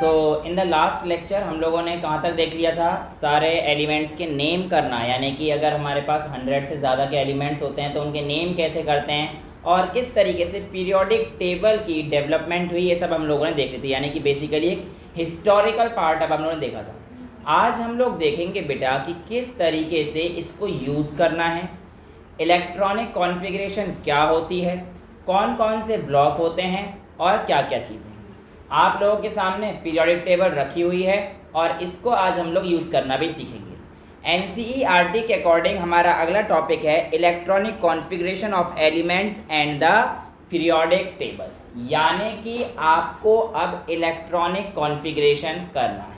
So in the last lecture हम लोगों ने कहाँ तक देख लिया था, सारे एलिमेंट्स के नेम करना, यानी कि अगर हमारे पास 100 से ज़्यादा के एलिमेंट्स होते हैं तो उनके नेम कैसे करते हैं और किस तरीके से पीरियोडिक टेबल की डेवलपमेंट हुई, ये सब हम लोगों ने देख ली थी। यानी कि बेसिकली एक हिस्टोरिकल पार्ट अब हम लोगों ने देखा था। आज हम लोग देखेंगे बेटा कि किस तरीके से इसको यूज़ करना है, इलेक्ट्रॉनिक कॉन्फ़िगरेशन क्या होती है, कौन कौन से ब्लॉक होते हैं और क्या क्या चीज़ें। आप लोगों के सामने पीरियोडिक टेबल रखी हुई है और इसको आज हम लोग यूज़ करना भी सीखेंगे। NCERT के अकॉर्डिंग हमारा अगला टॉपिक है electronic configuration of elements and the periodic table, यानी कि आपको अब इलेक्ट्रॉनिक कॉन्फ़िगरेशन करना है।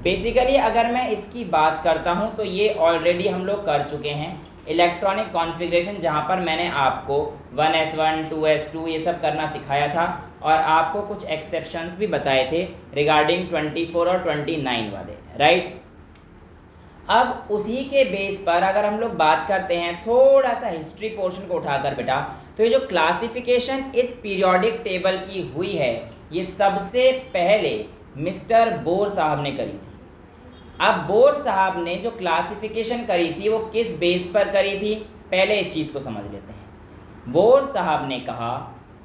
बेसिकली अगर मैं इसकी बात करता हूँ तो ये ऑलरेडी हम लोग कर चुके हैं इलेक्ट्रॉनिक कॉन्फ़िगरेशन, जहाँ पर मैंने आपको 1s1 2s2 ये सब करना सिखाया था और आपको कुछ एक्सेप्शंस भी बताए थे रिगार्डिंग 24 और 29 वाले, राइट। अब उसी के बेस पर अगर हम लोग बात करते हैं थोड़ा सा हिस्ट्री पोर्शन को उठाकर बेटा, तो ये जो क्लासिफिकेशन इस पीरियोडिक टेबल की हुई है ये सबसे पहले मिस्टर बोर साहब ने करी थी। अब बोर साहब ने जो क्लासिफिकेशन करी थी वो किस बेस पर करी थी, पहले इस चीज़ को समझ लेते हैं। बोर साहब ने कहा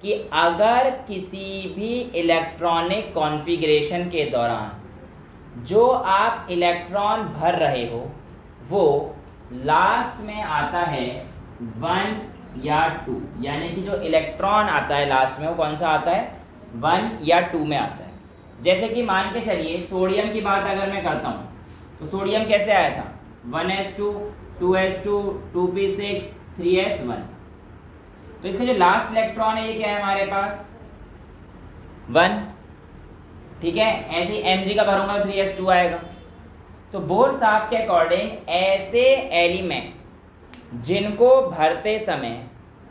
कि अगर किसी भी इलेक्ट्रॉनिक कॉन्फ़िगरेशन के दौरान जो आप इलेक्ट्रॉन भर रहे हो वो लास्ट में आता है 1 या 2, यानी कि जो इलेक्ट्रॉन आता है लास्ट में वो कौन सा आता है, 1 या 2 में आता है। जैसे कि मान के चलिए सोडियम की बात अगर मैं करता हूँ तो सोडियम कैसे आया था, 1s2 2s2 2p6 3s1। तो इसका जो लास्ट इलेक्ट्रॉन है ये क्या है हमारे पास, 1, ठीक है। ऐसे ही Mg का भरूंगा 3s2 आएगा। तो बोर साहब के अकॉर्डिंग ऐसे एलिमेंट्स जिनको भरते समय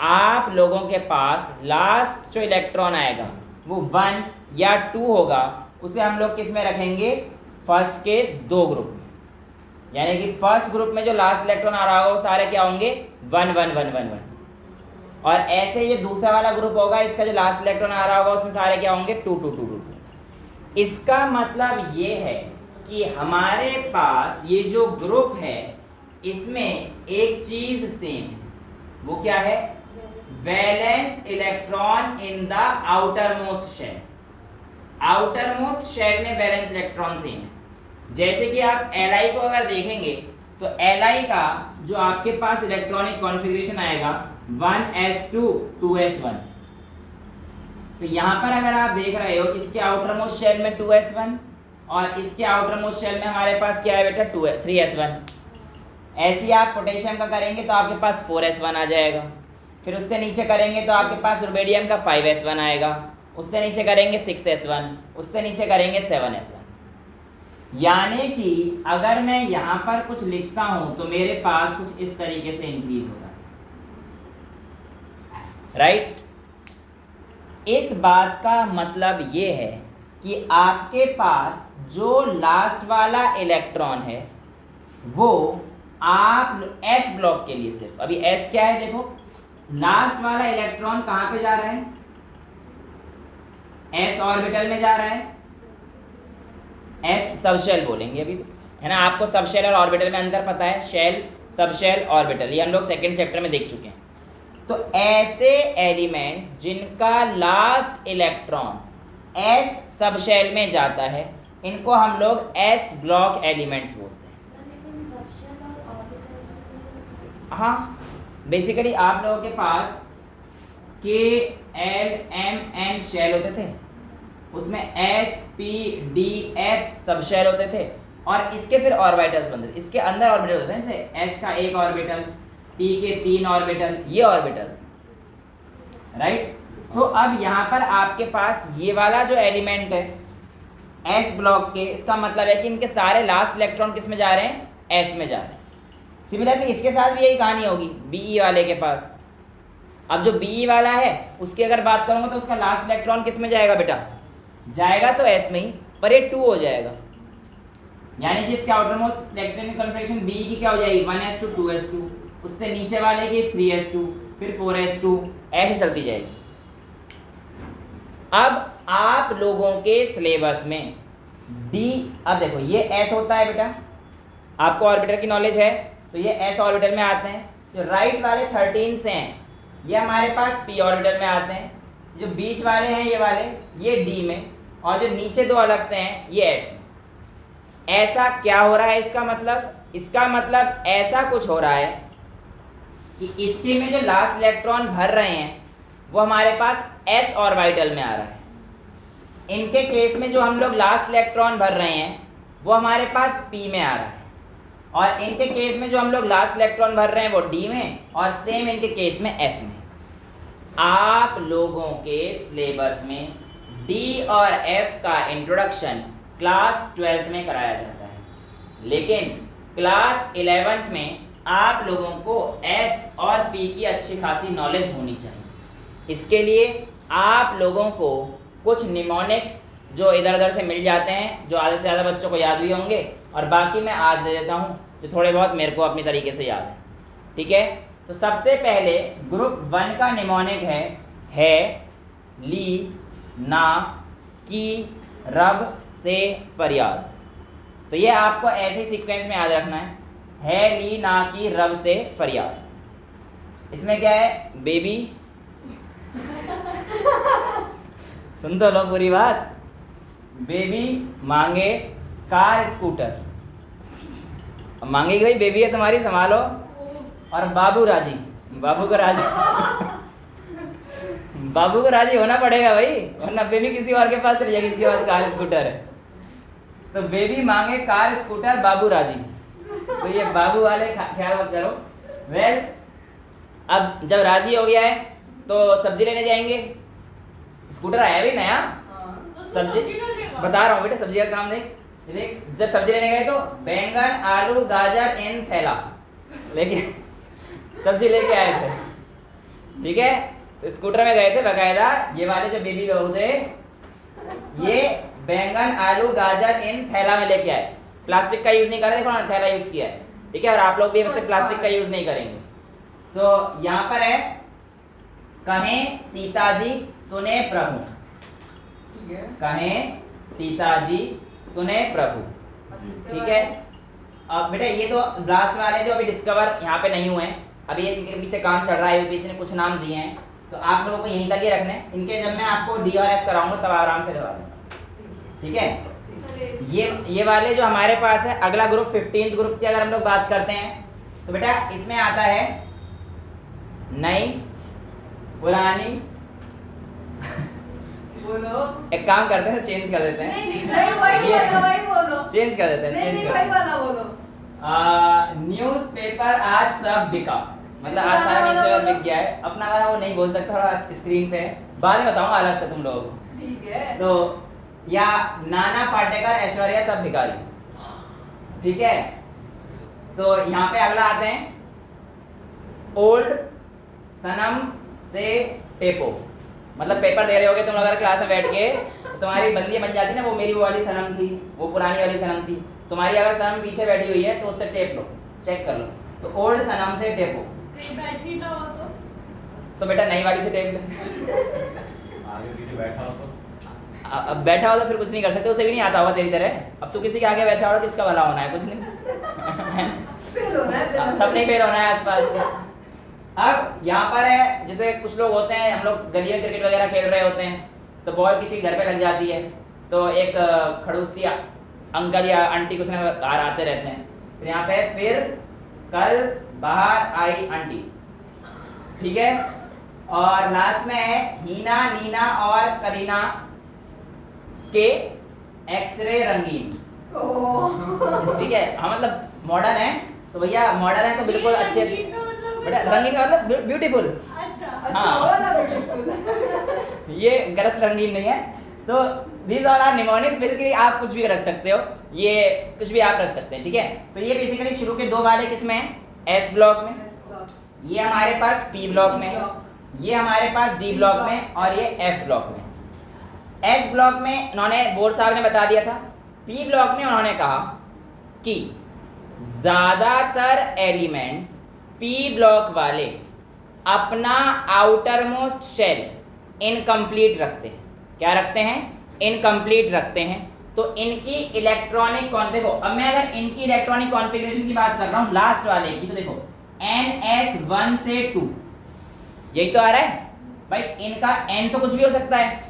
आप लोगों के पास लास्ट जो इलेक्ट्रॉन आएगा वो 1 या 2 होगा, उसे हम लोग किस में रखेंगे, फर्स्ट के 2 ग्रुप में। यानी कि फर्स्ट ग्रुप में जो लास्ट इलेक्ट्रॉन आ रहा होगा वो सारे क्या होंगे, 1 1 1 1 1। और ऐसे ये दूसरा वाला ग्रुप होगा, इसका जो लास्ट इलेक्ट्रॉन आ रहा होगा उसमें सारे क्या होंगे, 2 2 2 2 2। इसका मतलब ये है कि हमारे पास ये जो ग्रुप है इसमें एक चीज सेम है, वो क्या है, valence electron in the outermost shell. Outermost shell में वैलेंस इलेक्ट्रॉन सेम है। जैसे कि आप Li को अगर देखेंगे तो Li का जो आपके पास इलेक्ट्रॉनिक कॉन्फ़िगरेशन आएगा 1s2 2s1। तो यहाँ पर अगर आप देख रहे हो इसके आउटर मोस्ट शेल में 2s1 और इसके आउटर मोस्ट शेल में हमारे पास क्या है बेटा, 3s1। ऐसे ही आप पोटेशियम का करेंगे तो आपके पास 4s1 आ जाएगा। फिर उससे नीचे करेंगे तो आपके पास रुबेडियम का 5s1 आएगा, उससे नीचे करेंगे 6s1, उससे नीचे करेंगे 7s1। यानी कि अगर मैं यहाँ पर कुछ लिखता हूँ तो मेरे पास कुछ इस तरीके से इंक्रीज होगा, राइट। इस बात का मतलब ये है कि आपके पास जो लास्ट वाला इलेक्ट्रॉन है वो आप S ब्लॉक के लिए सिर्फ, अभी S क्या है देखो, लास्ट वाला इलेक्ट्रॉन कहाँ पे जा रहा है, S ऑर्बिटल में जा रहा है। S सबशेल बोलेंगे अभी, है ना। आपको सबशेल और ऑर्बिटल में अंतर पता है, शेल सबशेल ऑर्बिटल, ये हम लोग सेकंड चैप्टर में देख चुके हैं। तो ऐसे एलिमेंट्स जिनका लास्ट इलेक्ट्रॉन S सबशेल में जाता है इनको हम लोग S ब्लॉक एलिमेंट्स बोलते हैं। हाँ, बेसिकली आप लोगों के पास K L M N shell होते थे, उसमें S P D F सब शेल होते थे और इसके फिर ऑर्बिटल्स बनते थे। इसके अंदर ऑर्बिटल होते हैं, जैसे S का 1 ऑर्बिटल, P के 3 ऑर्बिटल, ये ऑर्बिटल्स, राइट। सो अब यहाँ पर आपके पास ये वाला जो एलिमेंट है S ब्लॉक के, इसका मतलब है कि इनके सारे लास्ट इलेक्ट्रॉन किस में जा रहे हैं, S में जा रहे हैं। सिमिलरली इसके साथ भी यही कहानी होगी Be वाले के पास। अब जो Be वाला है उसकी अगर बात करूँगा तो उसका लास्ट इलेक्ट्रॉन किस में जाएगा बेटा, जाएगा तो S में ही, पर ये 2 हो जाएगा। यानी कि इसके outer most electronic configuration B की क्या हो जाएगी, 1s2 2s2, उससे नीचे वाले की 3s2, फिर 4s2, ऐसे चलती जाएगी। अब आप लोगों के सिलेबस में डी। अब देखो ये एस होता है बेटा, आपको ऑर्बिटर की नॉलेज है, तो ये एस ऑर्बिटर में आते हैं। जो राइट वाले 13 से हैं ये हमारे पास पी ऑर्बिटर में आते हैं। जो बीच वाले हैं ये वाले ये डी में, और जो नीचे दो अलग से हैं ये एफ में। ऐसा क्या हो रहा है इसका मतलब ऐसा कुछ हो रहा है कि इसके में जो लास्ट इलेक्ट्रॉन भर रहे हैं वो हमारे पास एस ऑर्बिटल में आ रहा है। इनके केस में जो हम लोग लास्ट इलेक्ट्रॉन भर रहे हैं वो हमारे पास पी में आ रहा है, और इनके केस में जो हम लोग लास्ट इलेक्ट्रॉन भर रहे हैं वो डी में, और सेम इनके केस में एफ में। आप लोगों के सिलेबस में डी और एफ का इंट्रोडक्शन क्लास 12th में कराया जाता है, लेकिन क्लास 11th में आप लोगों को एस और पी की अच्छी खासी नॉलेज होनी चाहिए। इसके लिए आप लोगों को कुछ निमोनिक्स जो इधर उधर से मिल जाते हैं, जो आधे से ज़्यादा बच्चों को याद भी होंगे, और बाकी मैं आज दे देता हूँ जो थोड़े बहुत मेरे को अपनी तरीके से याद है। ठीक है, तो सबसे पहले ग्रुप 1 का निमोनिक है ली ना की रब से फरियाद। तो ये आपको ऐसे सीक्वेंस में याद रखना है ली ना की रब से फरियाद। इसमें क्या है, बेबी सुन तो लो पूरी बात। बेबी मांगे कार स्कूटर, अब मांगेगी भाई, बेबी है तुम्हारी संभालो, और बाबू राजी, बाबू को राजी बाबू को राजी होना पड़ेगा भाई, वरना बेबी किसी और के पास चली जाएगी, किसके पास कार स्कूटर है। तो बेबी मांगे कार स्कूटर, बाबू राजी। तो ये बाबू वाले ख्याल मत करो। वेल, अब जब राजी हो गया है तो सब्जी लेने जाएंगे। स्कूटर आया भी नया, सब्जी बता रहा हूँ बेटा, सब्जी का काम देख। जब सब्जी लेने गए तो बैंगन आलू गाजर इन थैला लेके सब्जी लेके आए थे। ठीक है, तो स्कूटर में गए थे बकायदा। ये वाले जो बेबी बहू थे ये बैंगन आलू गाजर इन थैला में लेके आए। प्लास्टिक का यूज नहीं कर रहे, देखो थैला यूज किया है। ठीक है, और आप लोग भी वैसे प्लास्टिक का यूज नहीं करेंगे। सो यहाँ पर है कहें सीता जी सुने प्रभु, कहें सीता जी सुने प्रभु। ठीक है, अब बेटा ये तो लास्ट वाले जो अभी डिस्कवर यहाँ पे नहीं हुए हैं, अभी इनके पीछे काम चल रहा है, यूपीएससी ने कुछ नाम दिए हैं, तो आप लोगों को यहीं तक ही रखने हैं। इनके जब मैं आपको डी और एफ कराऊंगा तब आराम से करवा दूंगा। ठीक है, ये वाले जो हमारे पास है, अगला ग्रुप 15th ग्रुप की अगर हम लोग बात करते हैं तो बेटा इसमें आता है नई पुरानी बोलो। एक काम करते हैं, चेंज कर देते हैं। वही बोलो। चेंज कर देते हैं, नहीं भाई वाला बोलो। न्यूज़पेपर आज सब बिका, मतलब आज सारा न्यूज़पेपर बिक गया है। अपना वाला वो नहीं बोल सकता, थोड़ा स्क्रीन पे बाद में बताऊंगा अलग से तुम लोगों को। ठीक है, तो या नाना पाटेकर ऐश्वर्या सब भिखारी। ठीक है, तो यहाँ पे अगला आते हैं ओल्ड सनम से टेपो। मतलब पेपर दे रहे होगे तुम अगर क्लास में बैठ के, तो तुम्हारी बंदी बन जाती ना, वो मेरी वो वाली सनम थी, वो पुरानी वाली सनम थी। तुम्हारी अगर सनम पीछे बैठी हुई है तो उससे टेप लो, चेक कर लो। तो ओल्ड सनम से टेपो, बैठी ना हो तो बेटा नई वाली से टेप लो। आगे पीछे बैठा हो तो अब बैठा हो तो फिर कुछ नहीं कर सकते, उसे भी नहीं आता होगा तेरी तरह। अब तू किसी के आगे बैठा हो, किसका भला होना है, कुछ नहीं फेल होना है, सब नहीं फेल होना है आसपास के। अब यहाँ पर है, जैसे कुछ लोग होते हैं, हम लोग गली में क्रिकेट वगैरह खेल रहे होते हैं, तो बॉल किसी घर पे लग जाती है, तो एक खड़ूसी अंकल या आंटी कुछ ना बाहर आते रहते हैं। फिर यहाँ पे फिर कल बाहर आई आंटी। ठीक है, और लास्ट में है हीना नीना और करीना के एक्सरे रंगीन। ठीक है, हाँ मतलब मॉडर्न है, तो भैया मॉडर्न है तो बिल्कुल अच्छे, बेटा रंगीन का मतलब ब्यूटीफुल। अच्छा हाँ। वाला beautiful। ये गलत रंगीन नहीं है। तो these all are mnemonics, basically आप कुछ भी रख सकते हो, ये कुछ भी आप रख सकते हैं। ठीक है, तो ये बेसिकली शुरू के दो वाले किसमें हैं, एस ब्लॉक में, ये हमारे पास पी ब्लॉक में, ये हमारे पास डी ब्लॉक में, और ये एफ ब्लॉक में। एस ब्लॉक में उन्होंने बोर्ड साहब ने बता दिया था। पी ब्लॉक में उन्होंने कहा कि ज्यादातर एलिमेंट्स पी ब्लॉक वाले अपना आउटर मोस्ट शेल इनकम्प्लीट रखते हैं। क्या रखते हैं, इनकम्प्लीट रखते हैं। तो इनकी इलेक्ट्रॉनिक देखो, अब मैं अगर इनकी इलेक्ट्रॉनिक कॉन्फ़िगरेशन की बात कर रहा हूँ लास्ट वाले की, तो देखो NS1 से 2, यही तो आ रहा है भाई। इनका n तो कुछ भी हो सकता है,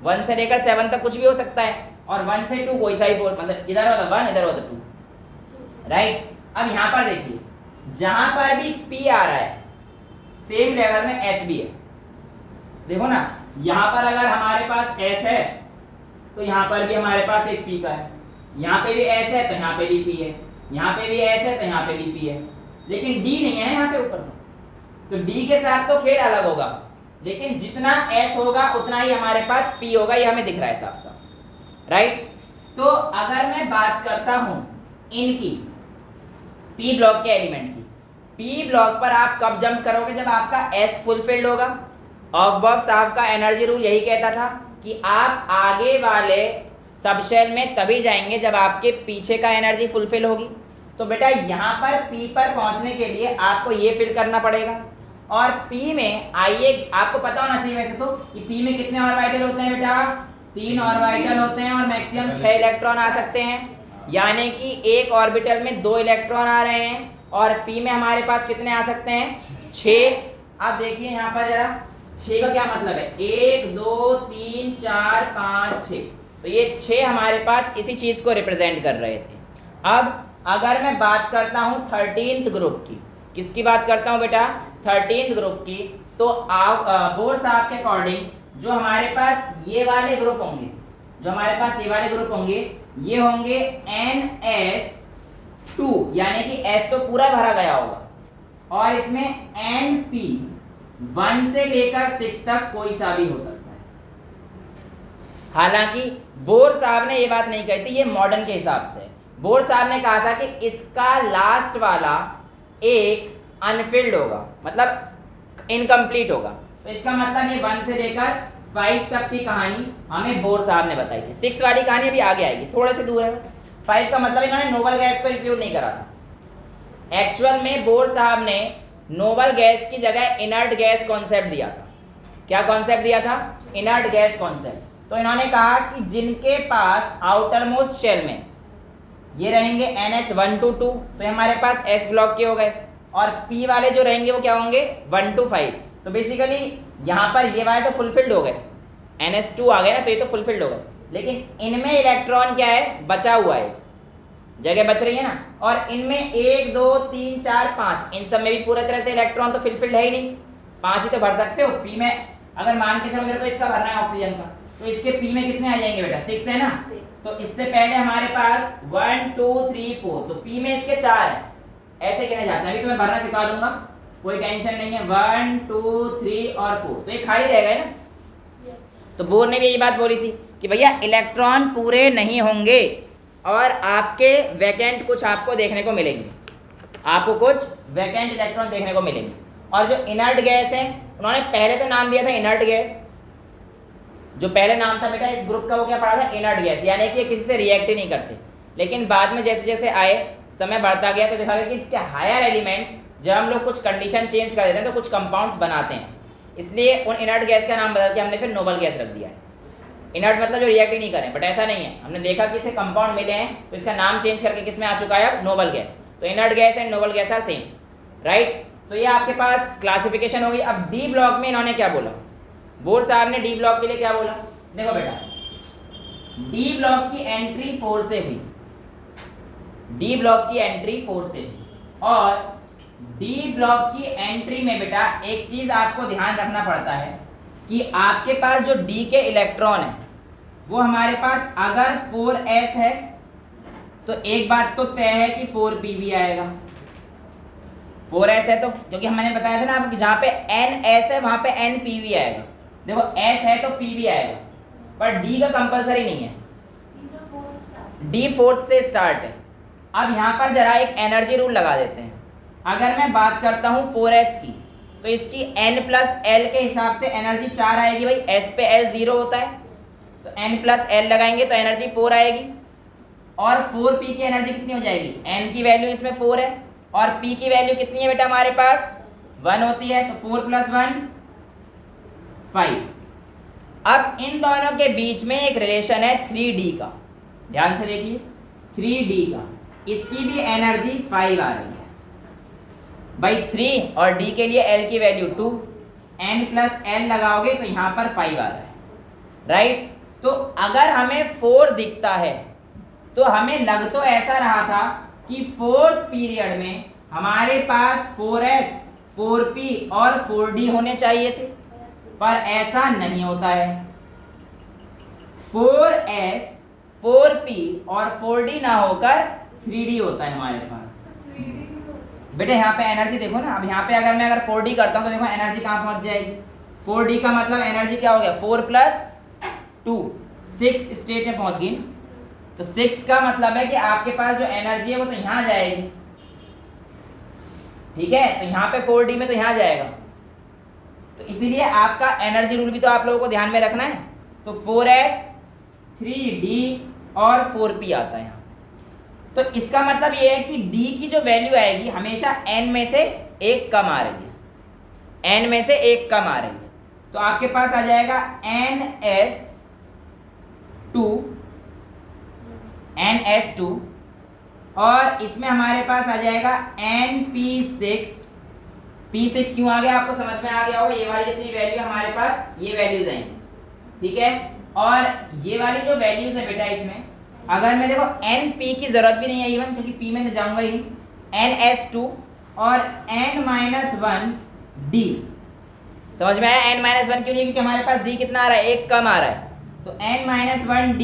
1 से लेकर 7 तक कुछ भी हो सकता है, और 1 से 2 कोई सा भी मतलब इधर हो तो 1 इधर हो तो 2, राइट। अब यहाँ पर देखिए, जहां पर भी P आ रहा है सेम लेवल में S भी है। देखो ना, यहाँ पर अगर हमारे पास S है तो यहाँ पर भी हमारे पास एक P का है, यहाँ पे भी S है तो यहाँ पे भी P है, यहाँ पे भी S है तो यहाँ पे भी P है, लेकिन D नहीं है यहाँ पे ऊपर। तो D के साथ तो खेल अलग होगा, लेकिन जितना S होगा उतना ही हमारे पास P होगा, ये हमें दिख रहा है साफ साफ, राइट। तो अगर मैं बात करता हूं इनकी P ब्लॉक के एलिमेंट की, P ब्लॉक पर आप कब जंप करोगे? जब आपका S फुलफिल्ड होगा। ऑफबॉक्स साहब का एनर्जी रूल यही कहता था कि आप आगे वाले सबशेल में तभी जाएंगे जब आपके पीछे का एनर्जी फुलफिल होगी। तो बेटा यहाँ पर P पर पहुंचने के लिए आपको ये फिल करना पड़ेगा, और P में आइए, आपको पता होना चाहिए वैसे तो कि P में कितने ऑर्बिटल होते हैं बेटा? 3 ऑर्बिटल होते हैं और मैक्सिमम 6 इलेक्ट्रॉन आ सकते हैं, यानी कि एक ऑर्बिटल में 2 इलेक्ट्रॉन आ रहे हैं, और P में हमारे पास कितने आ सकते हैं? 6। अब देखिए यहाँ पर जरा, 6 का क्या मतलब है? 1 2 3 4 5 6, तो ये 6 हमारे पास इसी चीज को रिप्रेजेंट कर रहे थे। अब अगर मैं बात करता हूँ 13th ग्रुप की, किसकी बात करता हूँ बेटा? 13th ग्रुप की। तो आप बोर साहब के अकॉर्डिंग जो हमारे पास ये वाले ग्रुप होंगे, जो हमारे पास ये वाले ग्रुप होंगे, ये होंगे NS2, यानी कि S तो पूरा भरा गया होगा, और इसमें NP 1 से लेकर 6 तक कोई सा भी हो सकता है। हालांकि बोर साहब ने ये बात नहीं कही थी, ये मॉडर्न के हिसाब से। बोर साहब ने कहा था कि इसका लास्ट वाला एक अनफिल्ड होगा, मतलब इनकम्प्लीट होगा। तो इसका मतलब ये 1 से लेकर 5 तक की कहानी हमें बोर साहब ने बताई थी। 6 वाली कहानी अभी आगे आएगी, थोड़े से दूर है बस। 5 का मतलब इन्होंने नोबल गैस को इंक्लूड नहीं करा था। एक्चुअल में बोर साहब ने नोबल गैस की जगह इनर्ट गैस कॉन्सेप्ट दिया था। क्या कॉन्सेप्ट दिया था? Inert gas concept. तो इन्होंने कहा कि जिनके पास आउटर मोस्ट शेल में ये रहेंगे NS1 to 2, तो हमारे पास S ब्लॉक के हो गए, और P वाले जो रहेंगे वो क्या होंगे? 1 to 5। तो बेसिकली यहाँ पर ये वाले तो फुलफिल्ड हो गए, NS2 आ गए ना, तो ये तो फुलफिल्ड हो गए, लेकिन इनमें इलेक्ट्रॉन क्या है? बचा हुआ है, जगह बच रही है ना। और इनमें 1 2 3 4 5, इन सब में भी पूरी तरह से इलेक्ट्रॉन तो फुलफिल्ड है ही नहीं, 5 ही तो भर सकते हो। P में अगर मान के चलो मेरे को इसका भरना है ऑक्सीजन का, तो इसके P में कितने आ जाएंगे बेटा? 6 है ना। तो इससे पहले हमारे पास 1 2 3 4, तो P में इसके 4 है। ऐसे कहने जाते हैं, अभी तो मैं भरना सिखा दूंगा, कोई टेंशन नहीं है। 1 2 3 और 4, तो ये खाली रहेगा ना। तो बोर ने भी यही बात बोली थी कि भैया इलेक्ट्रॉन पूरे नहीं होंगे और आपके वैकेंट कुछ आपको देखने को मिलेंगे, आपको कुछ वैकेंट इलेक्ट्रॉन देखने को मिलेंगे। और जो इनर्ट गैस है, उन्होंने पहले तो नाम दिया था इनर्ट गैस, जो पहले नाम था बेटा इस ग्रुप का वो क्या पढ़ा था? इनर्ट गैस, यानी कि किसी से रिएक्ट ही नहीं करते। लेकिन बाद में जैसे जैसे आए, समय बढ़ता गया, तो देखा गया कि इसके हायर एलिमेंट्स जब हम लोग कुछ कंडीशन चेंज कर देते हैं तो कुछ कंपाउंड्स बनाते हैं, इसलिए उन इनर्ट गैस का नाम बदल के हमने फिर नोबल गैस रख दिया है। इनर्ट मतलब जो रिएक्ट ही नहीं करें, बट ऐसा नहीं है, हमने देखा कि इसे कंपाउंड मिले हैं तो इसका नाम चेंज करके किस में आ चुका है? अब नोबल गैस। तो inert gas and noble gas are same, right. तो ये आपके पास क्लासिफिकेशन होगी। अब डी ब्लॉक में इन्होंने क्या बोला? बोर साहब ने डी ब्लॉक के लिए क्या बोला? देखो बेटा, डी ब्लॉक की एंट्री 4 से हुई, डी ब्लॉक की एंट्री 4 से हुई, और डी ब्लॉक की एंट्री में बेटा एक चीज आपको ध्यान रखना पड़ता है कि आपके पास जो डी के इलेक्ट्रॉन है वो हमारे पास अगर 4s है तो एक बात तो तय है कि 4p भी आएगा। 4s है तो, क्योंकि मैंने बताया था ना आपको, जहां पे ns है वहां पे np भी आएगा। देखो s है तो p भी आएगा, पर d का कंपलसरी नहीं है, d 4th से स्टार्ट है। अब यहाँ पर जरा एक एनर्जी रूल लगा देते हैं। अगर मैं बात करता हूँ 4s की, तो इसकी n प्लस l के हिसाब से एनर्जी 4 आएगी भाई, s पे l 0 होता है, तो n प्लस l लगाएंगे तो एनर्जी 4 आएगी। और 4p की एनर्जी कितनी हो जाएगी? n की वैल्यू इसमें 4 है, और p की वैल्यू कितनी है बेटा हमारे पास? 1 होती है, तो 4 + 1 5। अब इन दोनों के बीच में एक रिलेशन है 3d का। ध्यान से देखिए 3D का, इसकी भी एनर्जी 5 आ रही है भाई। 3 और D के लिए L की वैल्यू 2, N प्लस L लगाओगे तो यहाँ पर 5 आ रहा है, राइट। तो अगर हमें 4 दिखता है तो हमें लग तो ऐसा रहा था कि 4th पीरियड में हमारे पास 4s 4p और 4d होने चाहिए थे, पर ऐसा नहीं होता है। 4s 4p और 4d ना होकर 3d होता है हमारे पास। बेटे यहाँ पे एनर्जी देखो ना, अब यहाँ पे अगर मैं 4d करता हूँ तो देखो एनर्जी कहाँ पहुँच जाएगी। 4d का मतलब एनर्जी क्या हो गया, 4 प्लस 2, 6 स्टेट में पहुँच गई। तो 6 का मतलब है कि आपके पास जो एनर्जी है वो तो यहाँ जाएगी, ठीक है। तो यहाँ पे 4d में तो यहाँ जाएगा, तो इसीलिए आपका एनर्जी रूल भी तो आप लोगों को ध्यान में रखना है। तो 4s 3d और 4p आता है यहाँ। तो इसका मतलब ये है कि d की जो वैल्यू आएगी हमेशा n में से एक कम आ रही है, n में से एक कम आ रही है। तो आपके पास आ जाएगा ns2 और इसमें हमारे पास आ जाएगा np6। p6 क्यों आ गया आपको समझ में आ गया होगा, ये वाली जितनी वैल्यू हमारे पास ये वैल्यूज आएंगी, ठीक है। और ये वाली जो वैल्यूज है बेटा इसमें अगर मैं देखो np की जरूरत भी नहीं है इवन, क्योंकि p में मैं जाऊंगा ही नहीं, ns2 और n-1d। समझ में आया n-1 क्यों नहीं, क्योंकि हमारे पास d कितना आ रहा है, एक कम आ रहा है। तो n-1d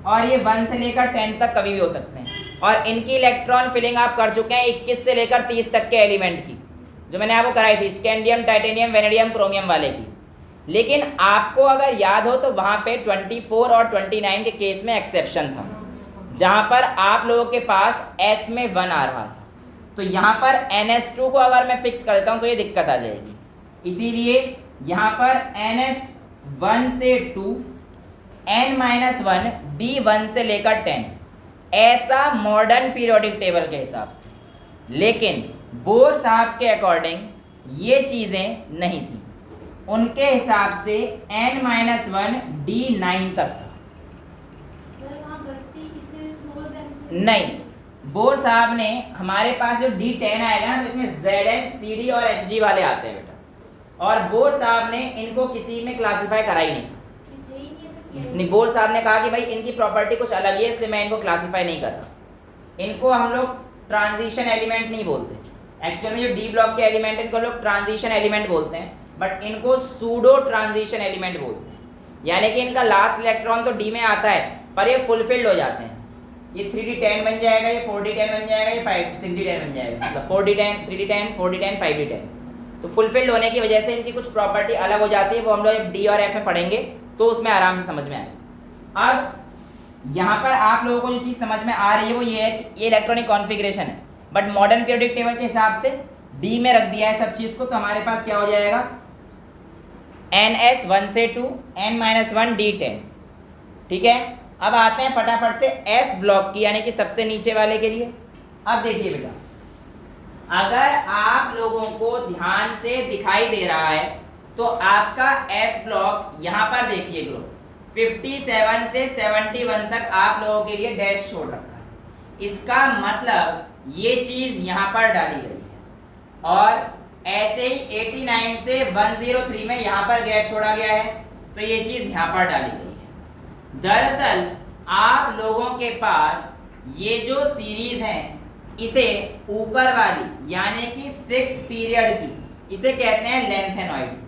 और ये 1 से लेकर 10 तक कभी भी हो सकते हैं। और इनकी इलेक्ट्रॉन फिलिंग आप कर चुके हैं 21 से लेकर 30 तक के एलिमेंट की, जो मैंने आपको कराई थी स्कैंडियम, टाइटेनियम, वेनेडियम, क्रोमियम वाले की। लेकिन आपको अगर याद हो तो वहाँ पे 24 और 29 के केस में एक्सेप्शन था, जहाँ पर आप लोगों के पास s में 1 आ रहा था। तो यहाँ पर ns2 को अगर मैं फिक्स कर देता हूँ तो ये दिक्कत आ जाएगी। इसीलिए यहाँ पर ns1 से 2, n-1 d1 से लेकर 10, ऐसा मॉडर्न पीरियोडिक टेबल के हिसाब से। लेकिन बोर साहब के अकॉर्डिंग ये चीज़ें नहीं थी, उनके हिसाब से n-1 d9 तक था। नहीं, बोर साहब ने हमारे पास जो d10 आएगा ना तो इसमें Zn, Cd और Hg वाले आते हैं बेटा, और बोर साहब ने इनको किसी में क्लासिफाई करा ही नहीं। नहीं, बोर साहब ने कहा कि भाई इनकी प्रॉपर्टी कुछ अलग है इसलिए मैं इनको क्लासिफाई नहीं कर रहा। इनको हम लोग ट्रांजिशन एलिमेंट नहीं बोलते, एक्चुअल में जो डी ब्लॉक के एलिमेंट इनको लोग ट्रांजिशन एलिमेंट बोलते हैं, बट इनको सूडो ट्रांजिशन एलिमेंट बोलते हैं। यानी कि इनका लास्ट इलेक्ट्रॉन तो डी में आता है पर ये फुलफिल्ड हो जाते हैं। ये 3d10 बन जाएगा, ये 4d10 बन जाएगा, ये 6d10 बन जाएगा, मतलब 4d10, 3d10, 4d10, 5d10। तो फुलफिल्ड होने की वजह से इनकी कुछ प्रॉपर्टी अलग हो जाती है, वो हम लोग डी और एफ में पढ़ेंगे तो उसमें आराम से समझ में आएगा। अब यहाँ पर आप लोगों को जो चीज़ समझ में आ रही है वो ये है कि ये इलेक्ट्रॉनिक कॉन्फ़िगरेशन है, बट मॉडर्न पीरियोडिक टेबल के हिसाब से डी में रख दिया है सब चीज़ को। तो हमारे पास क्या हो जाएगा, ns1 से 2, n-1 d10, ठीक है। अब आते हैं फटाफट से एफ ब्लॉक की, यानी कि सबसे नीचे वाले के लिए। अब देखिए बेटा, अगर आप लोगों को ध्यान से दिखाई दे रहा है तो आपका एफ ब्लॉक यहाँ पर देखिए ग्रुप 57 से 71 तक आप लोगों के लिए डैश छोड़ रखा है। इसका मतलब ये चीज यहाँ पर डाली गई है, और ऐसे ही 89 से 103 में यहाँ पर गैप छोड़ा गया है, तो ये चीज यहाँ पर डाली गई है। दरअसल आप लोगों के पास ये जो सीरीज है इसे ऊपर वाली यानी कि 6th पीरियड की इसे कहते हैं लेंथेनॉइड्स,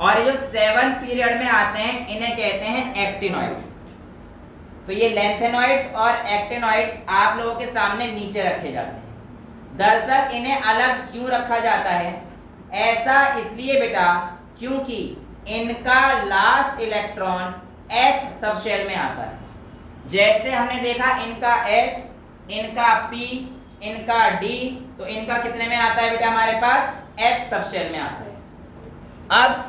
और ये जो 7th पीरियड में आते हैं इन्हें कहते हैं एक्टिनॉइड्स। तो ये लेंथेनॉइड्स और एक्टिनॉइड्स आप लोगों के सामने नीचे रखे जाते हैं। दरअसल इन्हें अलग क्यों रखा जाता है, ऐसा इसलिए बेटा क्योंकि इनका लास्ट इलेक्ट्रॉन F सबशेल में आता है। जैसे हमने देखा इनका S, इनका P, इनका D, तो इनका कितने में आता है बेटा हमारे पास F सबशेल में आता है। अब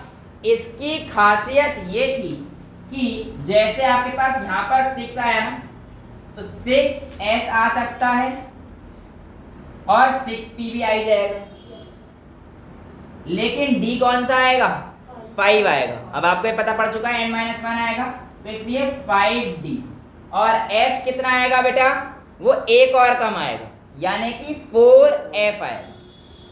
इसकी खासियत ये थी कि जैसे आपके पास यहाँ पर 6 आया ना, तो 6s आ सकता है और 6p भी आ जाएगा, लेकिन d कौन सा आएगा, 5 आएगा। अब आपको ये पता पड़ चुका है n-1 आएगा, तो इसलिए 5d। और F कितना आएगा बेटा, वो एक और कम आएगा, यानी कि 4F आएगा।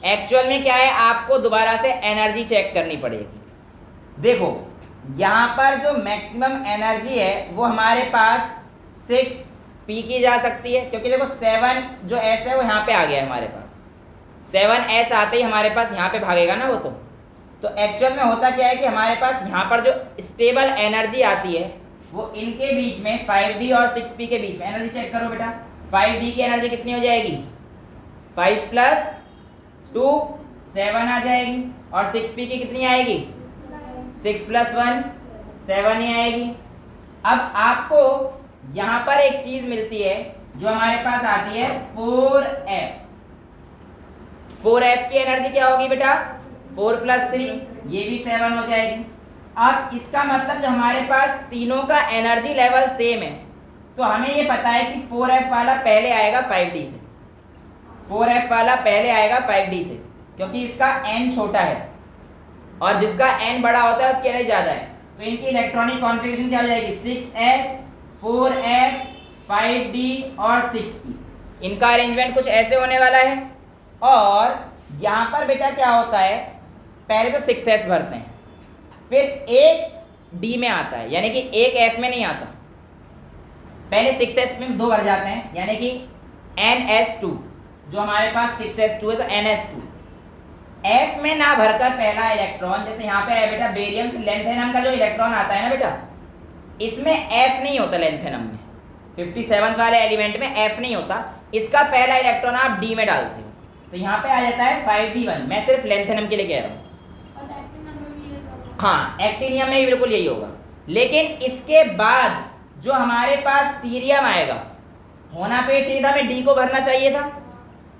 एक्चुअल में क्या है, आपको दोबारा से एनर्जी चेक करनी पड़ेगी। देखो यहाँ पर जो मैक्सिमम एनर्जी है वो हमारे पास 6P की जा सकती है, क्योंकि देखो 7 जो S है वो यहाँ पे आ गया है हमारे पास। 7S आते ही हमारे पास यहाँ पे भागेगा ना वो। तो एक्चुअल में होता क्या है कि हमारे पास यहाँ पर जो स्टेबल एनर्जी आती है वो इनके बीच में 5D और 6P के बीच में। एनर्जी चेक करो बेटा, 5D की एनर्जी कितनी हो जाएगी, 5 + 2 7 आ जाएगी, और 6P की कितनी आएगी, 6 + 1 7 ही आएगी। अब आपको यहाँ पर एक चीज मिलती है जो हमारे पास आती है 4F। 4F की एनर्जी क्या होगी बेटा, 4 + 3, ये भी 7 हो जाएगी। अब इसका मतलब जो हमारे पास तीनों का एनर्जी लेवल सेम है, तो हमें ये पता है कि 4F वाला पहले आएगा 5D से। 4F वाला पहले आएगा 5D से, क्योंकि इसका n छोटा है और जिसका n बड़ा होता है उसकी एनर्जी ज़्यादा है। तो इनकी इलेक्ट्रॉनिक कॉन्फ़िगरेशन क्या हो जाएगी, 6s 4f 5d और 6p। इनका अरेंजमेंट कुछ ऐसे होने वाला है। और यहाँ पर बेटा क्या होता है, पहले तो 6s भरते हैं, फिर एक d में आता है, यानी कि एक f में नहीं आता। पहले 6s में 2 भर जाते हैं, यानी कि ns2, जो हमारे पास 6s2 है तो ns2। f में ना भरकर पहला इलेक्ट्रॉन, जैसे यहाँ पे है बेटा बेरियम, लेंथेनम का जो इलेक्ट्रॉन आता है ना बेटा, इसमें f नहीं होता लेंथेनम में। 57 वाले एलिमेंट में f नहीं होता। इसका पहला इलेक्ट्रॉन आप d में डालते हो, तो यहाँ पे आ जाता है 5d1। मैं सिर्फ लेंथेनम के लिए कह रहा हूँ। हाँ, एक्टिनियम में भी बिल्कुल यही होगा। लेकिन इसके बाद जो हमारे पास सीरियम आएगा, होना तो ये चाहिए था, हमें d को भरना चाहिए था,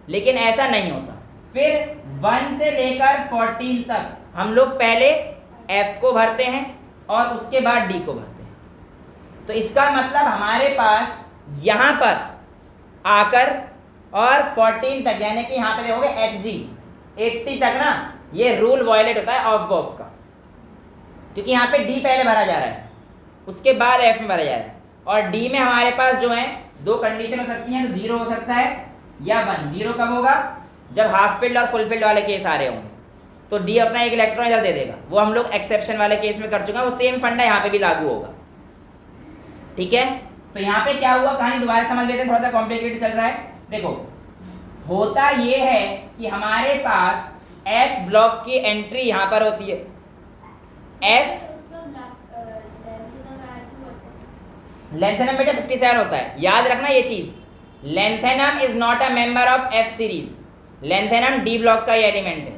लेकिन ऐसा नहीं होता। फिर 1 से लेकर 14 तक हम लोग पहले f को भरते हैं और उसके बाद d को भरते हैं। तो इसका मतलब हमारे पास यहाँ पर आकर और 14 तक, यानी कि यहाँ पे देखोगे Hg 80 तक ना, ये रूल वायलेट होता है ऑफ बॉफ का, क्योंकि यहाँ पे d पहले भरा जा रहा है, उसके बाद f में भरा जा रहा है। और d में हमारे पास जो है 2 कंडीशन हो सकती हैं, तो 0 हो सकता है या 1। 0 कब होगा, जब हाफ फील्ड और फुल फील्ड वाले केस आ रहे होंगे, तो d अपना एक इलेक्ट्रॉन इधर दे देगा। वो हम लोग एक्सेप्शन वाले केस में कर चुके हैं, वो सेम फंडा यहाँ पे भी लागू होगा। ठीक है, तो यहाँ पे क्या हुआ, कहानी दोबारा समझ लेते हैं, थोड़ा सा कॉम्प्लिकेटेड चल रहा है। देखो होता ये है कि हमारे पास f ब्लॉक की एंट्री यहाँ पर होती है। f लेंथेनम बेटा 57 होता है, याद रखना ये चीज। Lanthanum is not a member of f series. Lanthanum d block का ही एलिमेंट है,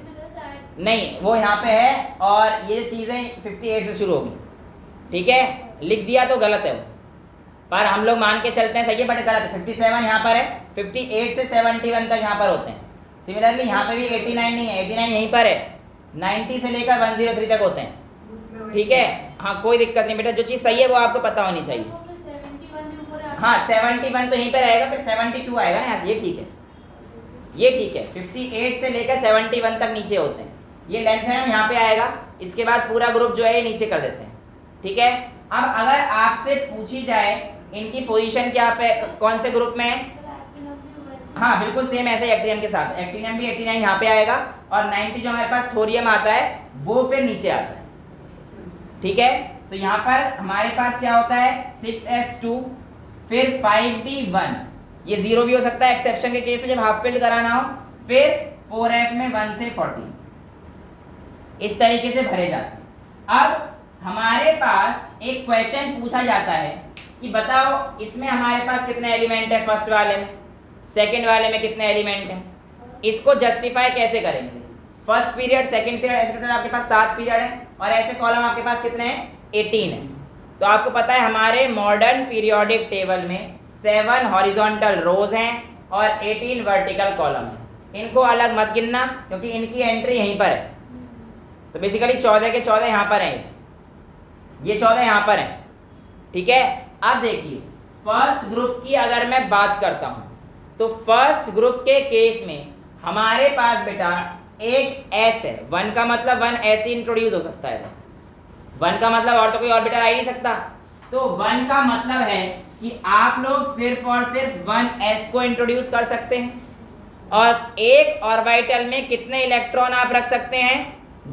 नहीं वो यहाँ पे है, और ये जो चीजें 58 से शुरू होगी। ठीक है, लिख दिया तो गलत है वो, पर हम लोग मान के चलते हैं सही है, बट गलत है। 57 यहाँ पर है, 58 से 71 तक यहाँ पर होते हैं। सिमिलरली यहाँ पे भी 89 नहीं है, 89 यहीं पर है, 90 से लेकर 103 तक होते हैं। ठीक है, हाँ कोई दिक्कत नहीं बेटा, जो चीज़ सही है वो आपको पता होनी चाहिए। हाँ 71 तो यहीं पर रहेगा, फिर 72 आएगा ना यहाँ से, ये ठीक है, ये ठीक है। 58 से लेकर 71 तक नीचे होते हैं। ये लेंथेनम यहाँ पे आएगा, इसके बाद पूरा ग्रुप जो है ये नीचे कर देते हैं। ठीक है, अब अगर आपसे पूछी जाए इनकी पोजीशन क्या पे कौन से ग्रुप में है, हाँ बिल्कुल सेम ऐसे ही एक्टिनियम के साथ। एक्टिनियम भी 89 यहाँ पे आएगा, और 90 जो हमारे पास थोरियम आता है वो फिर नीचे आता है। ठीक है, तो यहाँ पर हमारे पास क्या होता है 6s2, फिर 5d1, ये 0 भी हो सकता है एक्सेप्शन के केस में जब हाफ फील्ड कराना हो, फिर 4f में 1 से 14, इस तरीके से भरे जाते हैं। अब हमारे पास एक क्वेश्चन पूछा जाता है कि बताओ इसमें हमारे पास कितने एलिमेंट है, फर्स्ट वाले में, सेकंड वाले में कितने एलिमेंट हैं, इसको जस्टिफाई कैसे करेंगे। फर्स्ट पीरियड, सेकंड पीरियड, ऐसे आपके पास 7 पीरियड है, और ऐसे कॉलम आपके पास कितने हैं 18 है। तो आपको पता है हमारे मॉडर्न पीरियोडिक टेबल में 7 हॉरिजॉन्टल रोज हैं और 18 वर्टिकल कॉलम है। इनको अलग मत गिनना क्योंकि इनकी एंट्री यहीं पर है। तो बेसिकली 14 के 14 यहाँ पर हैं, ये 14 यहाँ पर हैं। ठीक है, अब देखिए फर्स्ट ग्रुप की अगर मैं बात करता हूँ तो फर्स्ट ग्रुप के केस में हमारे पास बेटा एक S है। 1 का मतलब 1 ऐसे इंट्रोड्यूस हो सकता है, बस 1 का मतलब और तो कोई और बेटा आ ही नहीं सकता। तो 1 का मतलब है कि आप लोग सिर्फ और सिर्फ 1s को इंट्रोड्यूस कर सकते हैं और एक ऑर्बिटल में कितने इलेक्ट्रॉन आप रख सकते हैं?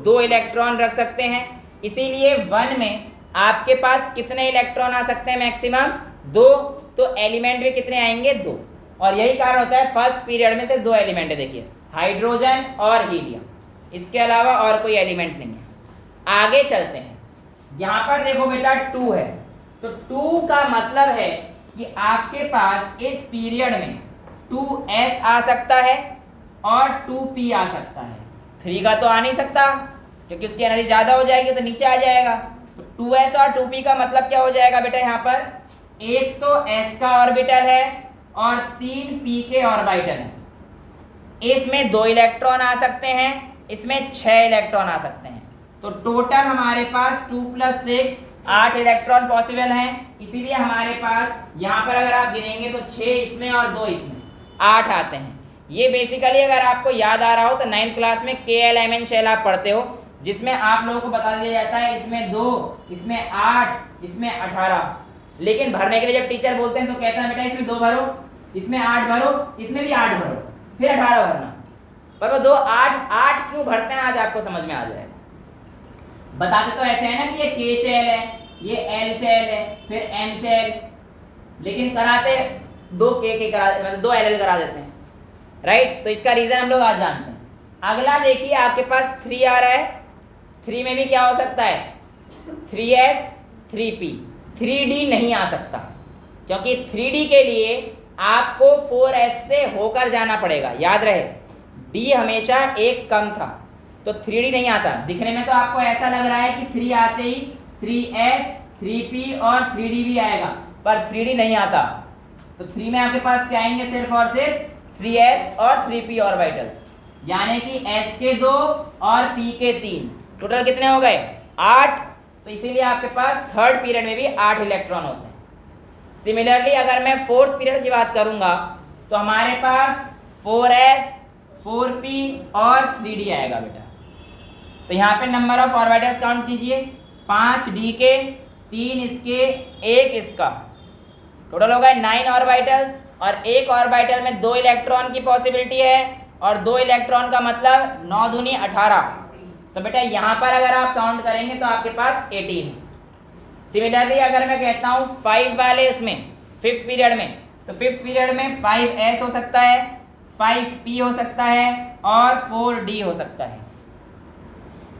2 इलेक्ट्रॉन रख सकते हैं। इसीलिए 1 में आपके पास कितने इलेक्ट्रॉन आ सकते हैं? मैक्सिमम 2। तो एलिमेंट भी कितने आएंगे? 2। और यही कारण होता है फर्स्ट पीरियड में सिर्फ 2 एलिमेंट है। देखिए हाइड्रोजन और हीलियम, इसके अलावा और कोई एलिमेंट नहीं है। आगे चलते हैं। यहाँ पर देखो बेटा 2 है, तो 2 का मतलब है कि आपके पास इस पीरियड में 2s आ सकता है और 2p आ सकता है। 3 का तो आ नहीं सकता क्योंकि उसकी एनर्जी ज़्यादा हो जाएगी तो नीचे आ जाएगा। तो 2s और 2p का मतलब क्या हो जाएगा बेटा? यहाँ पर एक तो s का ऑर्बिटल है और 3 p के ऑर्बिटल हैं। इसमें 2 इलेक्ट्रॉन आ सकते हैं, इसमें 6 इलेक्ट्रॉन आ सकते हैं। तो टोटल हमारे पास 2 + 6 8 इलेक्ट्रॉन पॉसिबल हैं। इसीलिए हमारे पास यहाँ पर अगर आप गिनेंगे तो 6 इसमें और 2 इसमें 8 आते हैं। ये बेसिकली अगर आपको याद आ रहा हो तो 9th क्लास में KLMN शेल आप पढ़ते हो, जिसमें आप लोगों को बता दिया जाता है इसमें 2, इसमें 8, इसमें 18। लेकिन भरने के लिए जब टीचर बोलते हैं तो कहता है बेटा इसमें 2 भरो, इसमें 8 भरो, इसमें भी 8 भरो, फिर 18 भरना। पर वो 2 8 क्यों भरते हैं आज आपको समझ में आ जाएगा। बताते तो ऐसे है ना कि ये K शेल है, ये L शेल है, फिर M शेल, लेकिन कराते 2 K करा, मतलब 2 LL करा देते हैं, राइट। तो इसका रीजन हम लोग आज जानते हैं। अगला देखिए आपके पास 3 आ रहा है। 3 में भी क्या हो सकता है? 3s 3p। 3d नहीं आ सकता क्योंकि 3d के लिए आपको 4s से होकर जाना पड़ेगा। याद रहे d हमेशा एक कम था, तो 3d नहीं आता। दिखने में तो आपको ऐसा लग रहा है कि 3 आते ही 3s 3p और 3d भी आएगा, पर 3d नहीं आता। तो 3 में आपके पास क्या आएंगे? सिर्फ और सिर्फ 3s और 3p ऑर्बिटल्स, यानी कि s के 2 और p के 3। टोटल कितने हो गए? 8। तो इसीलिए आपके पास थर्ड पीरियड में भी 8 इलेक्ट्रॉन होते हैं। सिमिलरली अगर मैं फोर्थ पीरियड की बात करूंगा तो हमारे पास 4s 4p और 3d आएगा बेटा। तो यहाँ पे नंबर ऑफ ऑर्बिटल्स काउंट कीजिए, 5 d के, 3 इसके, 1 इसका। टोटल हो गए 9 ऑर्बिटल्स और एक ऑर्बिटल में 2 इलेक्ट्रॉन की पॉसिबिलिटी है और 2 इलेक्ट्रॉन का मतलब 9 दूनी 18। तो बेटा यहाँ पर अगर आप काउंट करेंगे तो आपके पास 18 है। सिमिलरली अगर मैं कहता हूँ 5 वाले उसमें 5th पीरियड में, तो 5th पीरियड में 5s हो सकता है, 5p हो सकता है और 4d हो सकता है।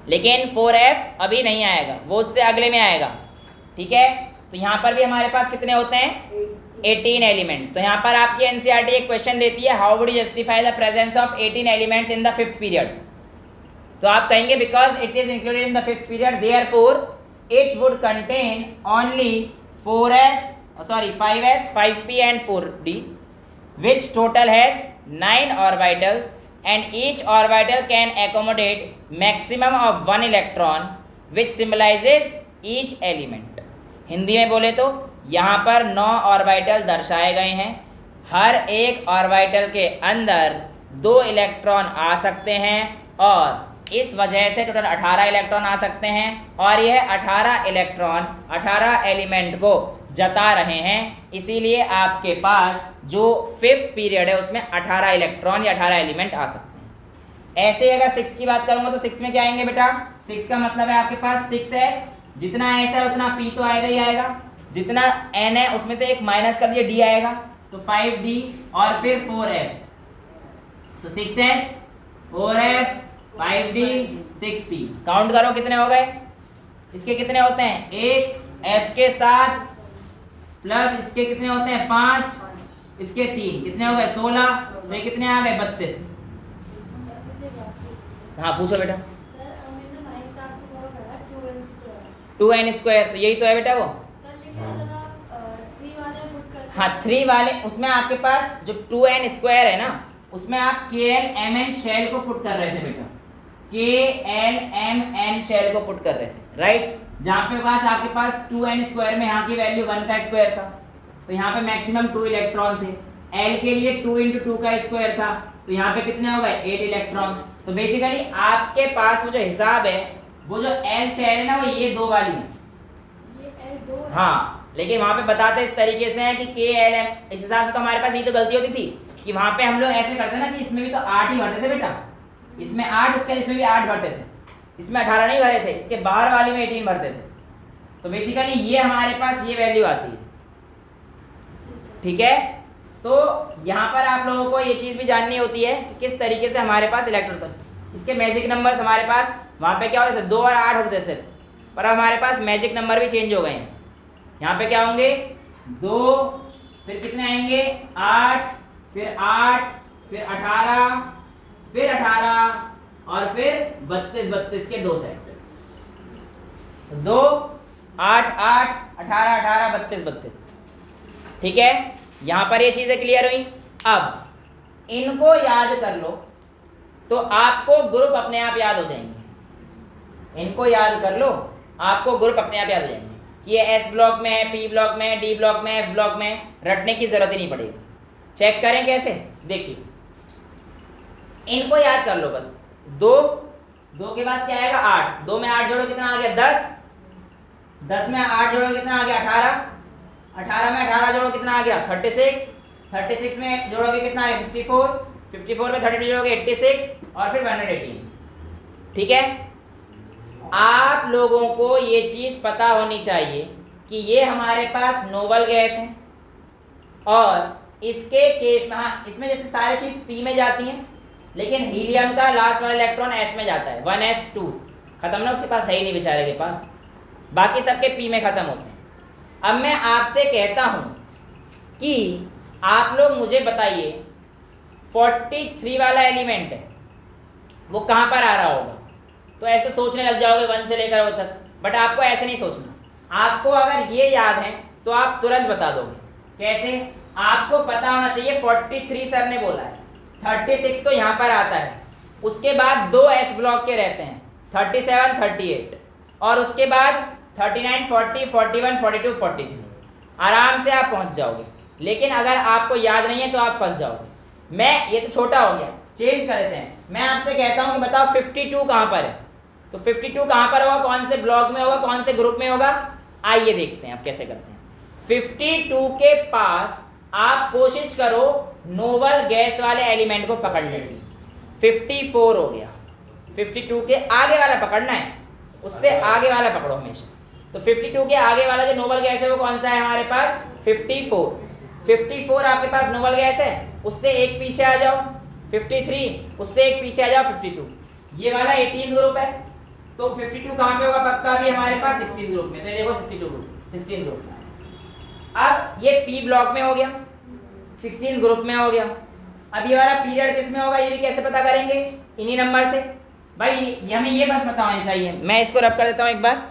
लेकिन 4f अभी नहीं आएगा, वो उससे अगले में आएगा, ठीक है। तो यहाँ पर भी हमारे पास कितने होते हैं? 18 एलिमेंट। तो यहाँ पर आपकी एनसीईआरटी एक क्वेश्चन देती है, how would you justify the presence of 18 elements in the 5th period. तो आप कहेंगे because it is included in the 5th period, therefore it would contain only 5s 5p and 4d which total has 9 orbitals and each orbital can accommodate maximum of 1 electron which symbolizes each element। Hindi में बोले तो यहाँ पर 9 orbital दर्शाए गए हैं। हर एक orbital के अंदर 2 इलेक्ट्रॉन आ सकते हैं और इस वजह से टोटल 18 इलेक्ट्रॉन आ सकते हैं और यह 18 इलेक्ट्रॉन 18 एलिमेंट को जता रहे हैं। इसीलिए आपके पास जो 5th पीरियड है उसमें 18 इलेक्ट्रॉन या 18 एलिमेंट आ सकते हैं। ऐसे अगर 6 की बात करूंगा तो 6 में क्या आएंगे बेटा? 6 का मतलब है आपके पास 6s, जितना s है उतना p तो आएगा ही आएगा, जितना n है उसमें से एक माइनस कर दिए d आएगा, तो 5d और फिर 4f, तो 6s 4f 5d 6p। Count करो कितने हो गए? इसके कितने होते हैं? 1 f के साथ प्लस इसके कितने होते हैं? 5, इसके 3, कितने हो गए? 16। तो ये कितने आ गए? 32। हाँ पूछो बेटा। 2n स्क्वायर, तो यही तो है बेटा वो। हाँ 3 वाले उसमें आपके पास जो 2n स्क्वायर है ना, उसमें आप KLMN शेल को पुट कर रहे थे बेटा, KLMN शेल को पुट कर रहे थे, राइट। जहाँ पे पास आपके पास 2n स्क्वायर में यहाँ की वैल्यू 1 का स्क्वायर था, तो यहाँ पे मैक्सिमम 2 इलेक्ट्रॉन थे। L के लिए 2 × 2 का स्क्वायर था, तो यहाँ पे कितने हो गए? 8 इलेक्ट्रॉन। तो बेसिकली आपके पास वो जो हिसाब है, वो जो L शेल है ना, वो ये 2 वाली है। हाँ लेकिन वहाँ पे बताते इस तरीके से हैं कि के एल एम, इस हिसाब से तो हमारे पास ये तो गलती होती थी कि वहाँ पे हम लोग ऐसे करते ना कि इसमें भी तो 8 ही भरते थे बेटा, इसमें 8, उसके इसमें भी 8 भरते थे, इसमें 18 नहीं भरे थे, इसके बाहर वाली में 18 भरते थे। तो बेसिकली ये हमारे पास ये वैल्यू आती है, ठीक है। तो यहाँ पर आप लोगों को ये चीज़ भी जाननी होती है कि किस तरीके से हमारे पास इलेक्ट्रॉन, इसके मैजिक नंबर्स हमारे पास वहाँ पे क्या होते थे 2 और 8 होते थे सिर्फ, पर अब हमारे पास मैजिक नंबर भी चेंज हो गए हैं। यहाँ पे क्या होंगे 2, फिर कितने आएंगे 8, फिर 8, फिर 18, फिर 18 और फिर 32 32 के 2 सेट, 2 8 8 18 18 32 32, ठीक है। यहाँ पर ये चीज़ें क्लियर हुई। अब इनको याद कर लो तो आपको ग्रुप अपने आप याद हो जाएंगे, इनको याद कर लो आपको ग्रुप अपने आप याद हो जाएंगे कि ये एस ब्लॉक में है, पी ब्लॉक में है, डी ब्लॉक में है, एफ ब्लॉक में, रटने की जरूरत ही नहीं पड़ेगी। चेक करें कैसे, देखिए इनको याद कर लो बस। 2 के बाद क्या आएगा 8, 2 में 8 जोड़ो कितना आ गया 10, 10 में 8 जोड़ो कितना आ गया 18, 18 में 18 जोड़ो कितना आ गया 36, 36 में जोड़ोगे कितना आ गया 54, 54 में 32 जोड़ोगे 86 और फिर 118, ठीक है। आप लोगों को ये चीज़ पता होनी चाहिए कि ये हमारे पास नोबल गैस है और इसके केस में, हाँ इसमें जैसे सारी चीज़ पी में जाती हैं, लेकिन हीलियम का लास्ट वाला इलेक्ट्रॉन एस में जाता है, 1s2 खत्म ना, उसके पास है ही नहीं बेचारे के पास, बाकी सबके पी में खत्म होते हैं। अब मैं आपसे कहता हूं कि आप लोग मुझे बताइए 43 वाला एलिमेंट है वो कहां पर आ रहा होगा, तो ऐसे सोचने लग जाओगे 1 से लेकर वो तक, बट आपको ऐसे नहीं सोचना। आपको अगर ये याद है तो आप तुरंत बता दोगे। कैसे? आपको पता होना चाहिए 43 सर ने बोला है, 36 तो यहाँ पर आता है, उसके बाद 2 एस ब्लॉक के रहते हैं 37 38 और उसके बाद 39 40 41 42 43, आराम से आप पहुँच जाओगे। लेकिन अगर आपको याद नहीं है तो आप फंस जाओगे। मैं ये तो छोटा हो गया, चेंज कर देते हैं। मैं आपसे कहता हूँ कि बताओ 52 कहाँ पर है, तो 52 कहाँ पर होगा, कौन से ब्लॉक में होगा, कौन से ग्रुप में होगा, आइए देखते हैं आप कैसे करते हैं। 52 के पास आप कोशिश करो नोबल गैस वाले एलिमेंट को पकड़ने की। 54 हो गया, 52 के आगे वाला पकड़ना है, उससे आगे वाला पकड़ो हमेशा। तो 52 के आगे वाला जो नोबल गैस है वो कौन सा है हमारे पास 54। 54 आपके पास नोबल गैस है, उससे एक पीछे आ जाओ 53, उससे एक पीछे आ जाओ 52, ये वाला 18 ग्रुप है। तो 52 कहाँ पे होगा पक्का भी हमारे पास 16 ग्रुप में, तो ये देखो 16 ग्रुप। अब ये पी ब्लॉक में हो गया, 16 ग्रुप में हो गया। अब ये वाला पीरियड किस में होगा ये भी कैसे पता करेंगे, इन्हीं नंबर से। भाई हमें ये बस पता होनी चाहिए। मैं इसको रब कर देता हूँ एक बार।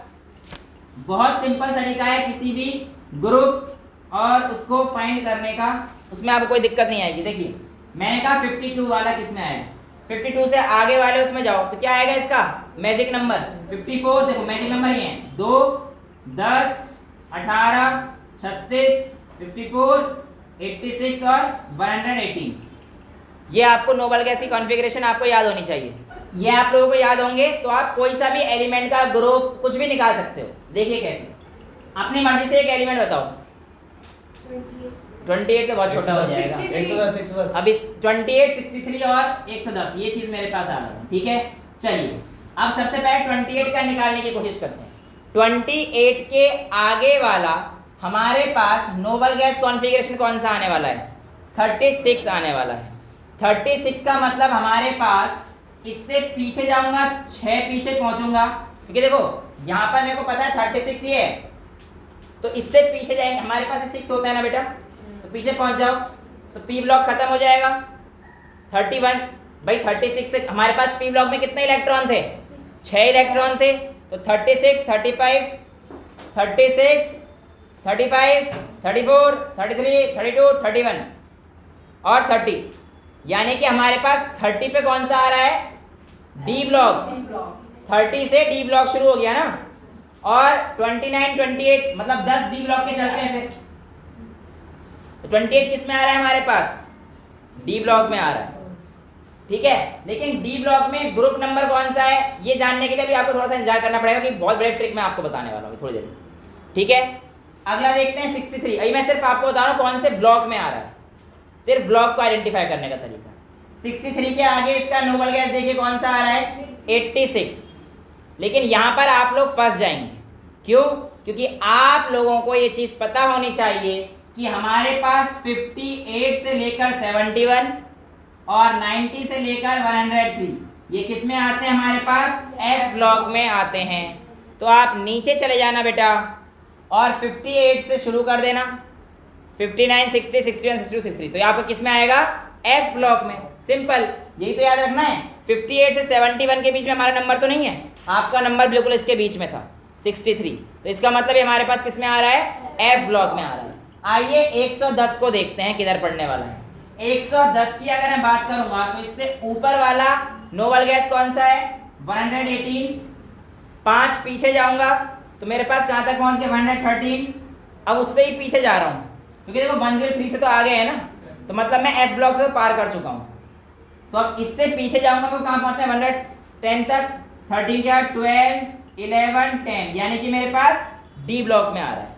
बहुत सिंपल तरीका है किसी भी ग्रुप और उसको फाइंड करने का, उसमें आपको कोई दिक्कत नहीं आएगी। देखिए मैंने कहा 52 वाला किस में आएगा, 52 से आगे वाले उसमें जाओ तो क्या आएगा इसका मैजिक नंबर 54। देखो मैजिक नंबर ये है 2 10 18 36 54 86 और 118। ये आपको नोबल गैस की कॉन्फ़िगरेशन आपको याद होनी चाहिए। ये आप लोगों को याद होंगे तो आप कोई सा भी एलिमेंट का ग्रुप कुछ भी निकाल सकते हो। देखिए कैसे, अपनी मर्जी से एक एलिमेंट बताओ। 28 तो बहुत छोटा हो जाएगा, 110 अभी 28 63 और 110 ये चीज मेरे पास आ रहा है, ठीक है। चलिए अब सबसे पहले 28 का निकालने की कोशिश करते हैं। 28 के आगे वाला हमारे पास नोबल गैस कॉन्फ़िगरेशन कौन सा आने वाला है 36 आने वाला है। 36 का मतलब हमारे पास इससे पीछे जाऊंगा 6 पीछे पहुंचूंगा, क्योंकि देखो यहाँ पर मेरे को पता है 36 ये है, तो इससे पीछे जाएंगे, हमारे पास 6 होता है ना बेटा, तो पीछे पहुंच जाओ तो पी ब्लॉक खत्म हो जाएगा 31। भाई 36 से हमारे पास पी ब्लॉक में कितने इलेक्ट्रॉन थे 6 इलेक्ट्रॉन थे, तो 36 35 36 35 34 33 32 31 और 30, यानी कि हमारे पास 30 पे कौन सा आ रहा है डी ब्लॉक। 30 से डी ब्लॉक शुरू हो गया ना, और 29 28 मतलब 10 डी ब्लॉक के चलते हैं फिर। तो 28 किस में आ रहा है हमारे पास डी ब्लॉक में आ रहा है, ठीक है। लेकिन डी ब्लॉक में ग्रुप नंबर कौन सा है ये जानने के लिए भी आपको थोड़ा सा इंतजार करना पड़ेगा, कि बहुत बड़े ट्रिक मैं आपको बताने वाला हूँ थोड़ी देर में, ठीक है। अगला देखते हैं 63। अभी मैं सिर्फ आपको बता रहा हूँ कौन से ब्लॉक में आ रहा है, सिर्फ ब्लॉक को आइडेंटिफाई करने का तरीका। 63 के आगे इसका नोबल गैस देखिए कौन सा आ रहा है, 86। लेकिन यहाँ पर आप लोग फंस जाएंगे। क्यों? क्योंकि आप लोगों को ये चीज़ पता होनी चाहिए कि हमारे पास 58 से लेकर 71 और 90 से लेकर 103 ये किस में आते हैं, हमारे पास एफ ब्लॉक में आते हैं। तो आप नीचे चले जाना बेटा और 58 से शुरू कर देना, 59, 60, 61, 62, 63, तो ये आपको किस में आएगा, एफ ब्लॉक में। सिंपल, यही तो याद रखना है। 58 से 71 के बीच में हमारा नंबर तो नहीं है, आपका नंबर बिल्कुल इसके बीच में था 63, तो इसका मतलब ये हमारे पास किस में आ रहा है, एफ ब्लॉक में आ रहा है। आइए 110 को देखते हैं किधर पढ़ने वाला है। 110 की अगर मैं बात करूंगा तो इससे ऊपर वाला नोबल गैस कौन सा है, 118। 5 पीछे जाऊंगा तो मेरे पास कहां तक पहुंच गया, 113। अब उससे ही पीछे जा रहा हूं क्योंकि देखो 103 से तो आगे है ना, तो मतलब मैं एफ ब्लॉक से पार कर चुका हूं। तो अब इससे पीछे जाऊंगा तो कहां पहुंचना है, 110 तक। 13 क्या, 12, 11, 10, यानी कि मेरे पास डी ब्लॉक में आ रहा है।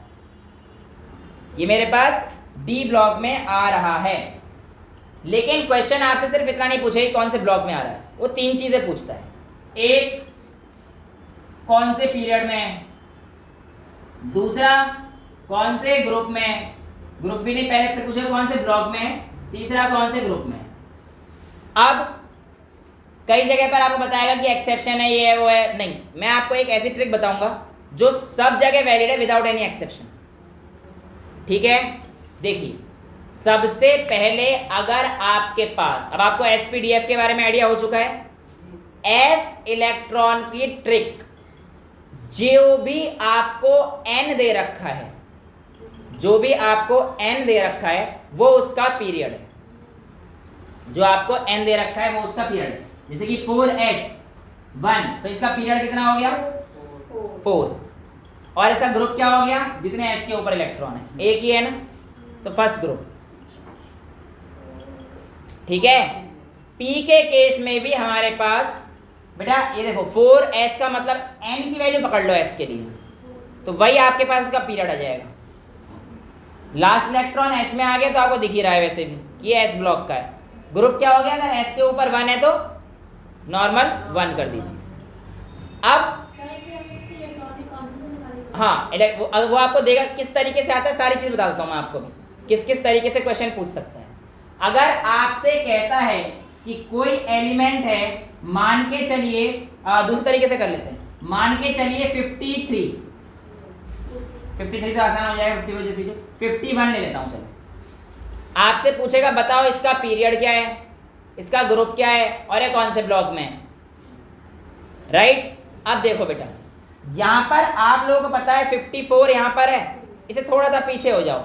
ये मेरे पास डी ब्लॉक में आ रहा है। लेकिन क्वेश्चन आपसे सिर्फ इतना नहीं पूछेगा कौन से ब्लॉक में आ रहा है, वो 3 चीजें पूछता है। एक, कौन से पीरियड में, दूसरा कौन से ग्रुप में, ग्रुप भी नहीं पहले, फिर पूछे कौन से ब्लॉक में, तीसरा कौन से ग्रुप में। अब कई जगह पर आपको बताएगा कि एक्सेप्शन है, ये है वो है, नहीं, मैं आपको एक ऐसी ट्रिक बताऊंगा जो सब जगह वैलिड है विदाउट एनी एक्सेप्शन। ठीक है, देखिए सबसे पहले अगर आपके पास, अब आपको एसपीडीएफ के बारे में आइडिया हो चुका है, एस इलेक्ट्रॉन की ट्रिक, जो भी आपको एन दे रखा है, जो भी आपको एन दे रखा है वो उसका पीरियड है, जो आपको एन दे रखा है वो उसका पीरियड है। जैसे कि 4s1 तो इसका पीरियड कितना हो गया, 4, और इसका ग्रुप क्या हो गया, जितने एस के ऊपर इलेक्ट्रॉन है, एक ही है ना, तो फर्स्ट ग्रुप। ठीक है, पी के केस में भी हमारे पास बेटा ये देखो 4s का मतलब n की वैल्यू पकड़ लो s के लिए, तो वही आपके पास उसका पीरियड आ जाएगा। लास्ट इलेक्ट्रॉन s में आ गया तो आपको दिख ही रहा है वैसे भी ये s ब्लॉक का है। ग्रुप क्या हो गया, अगर s के ऊपर 1 है तो नॉर्मल 1 कर दीजिए। अब हाँ, वो आपको देगा किस तरीके से आता है, सारी चीज बता देता हूँ मैं आपको भी, किस किस तरीके से क्वेश्चन पूछ सकता है। अगर आपसे कहता है कि कोई एलिमेंट है, मान के चलिए दूसरे तरीके से कर लेते हैं, मान के चलिए 53 तो आसान हो जाएगा, 51 ले लेता हूं। चलो, आपसे पूछेगा बताओ इसका पीरियड क्या है, इसका ग्रुप क्या है और ये कौन से ब्लॉक में है, राइट। अब देखो बेटा, यहां पर आप लोगों को पता है 54 यहां पर है, इसे थोड़ा सा पीछे हो जाओ।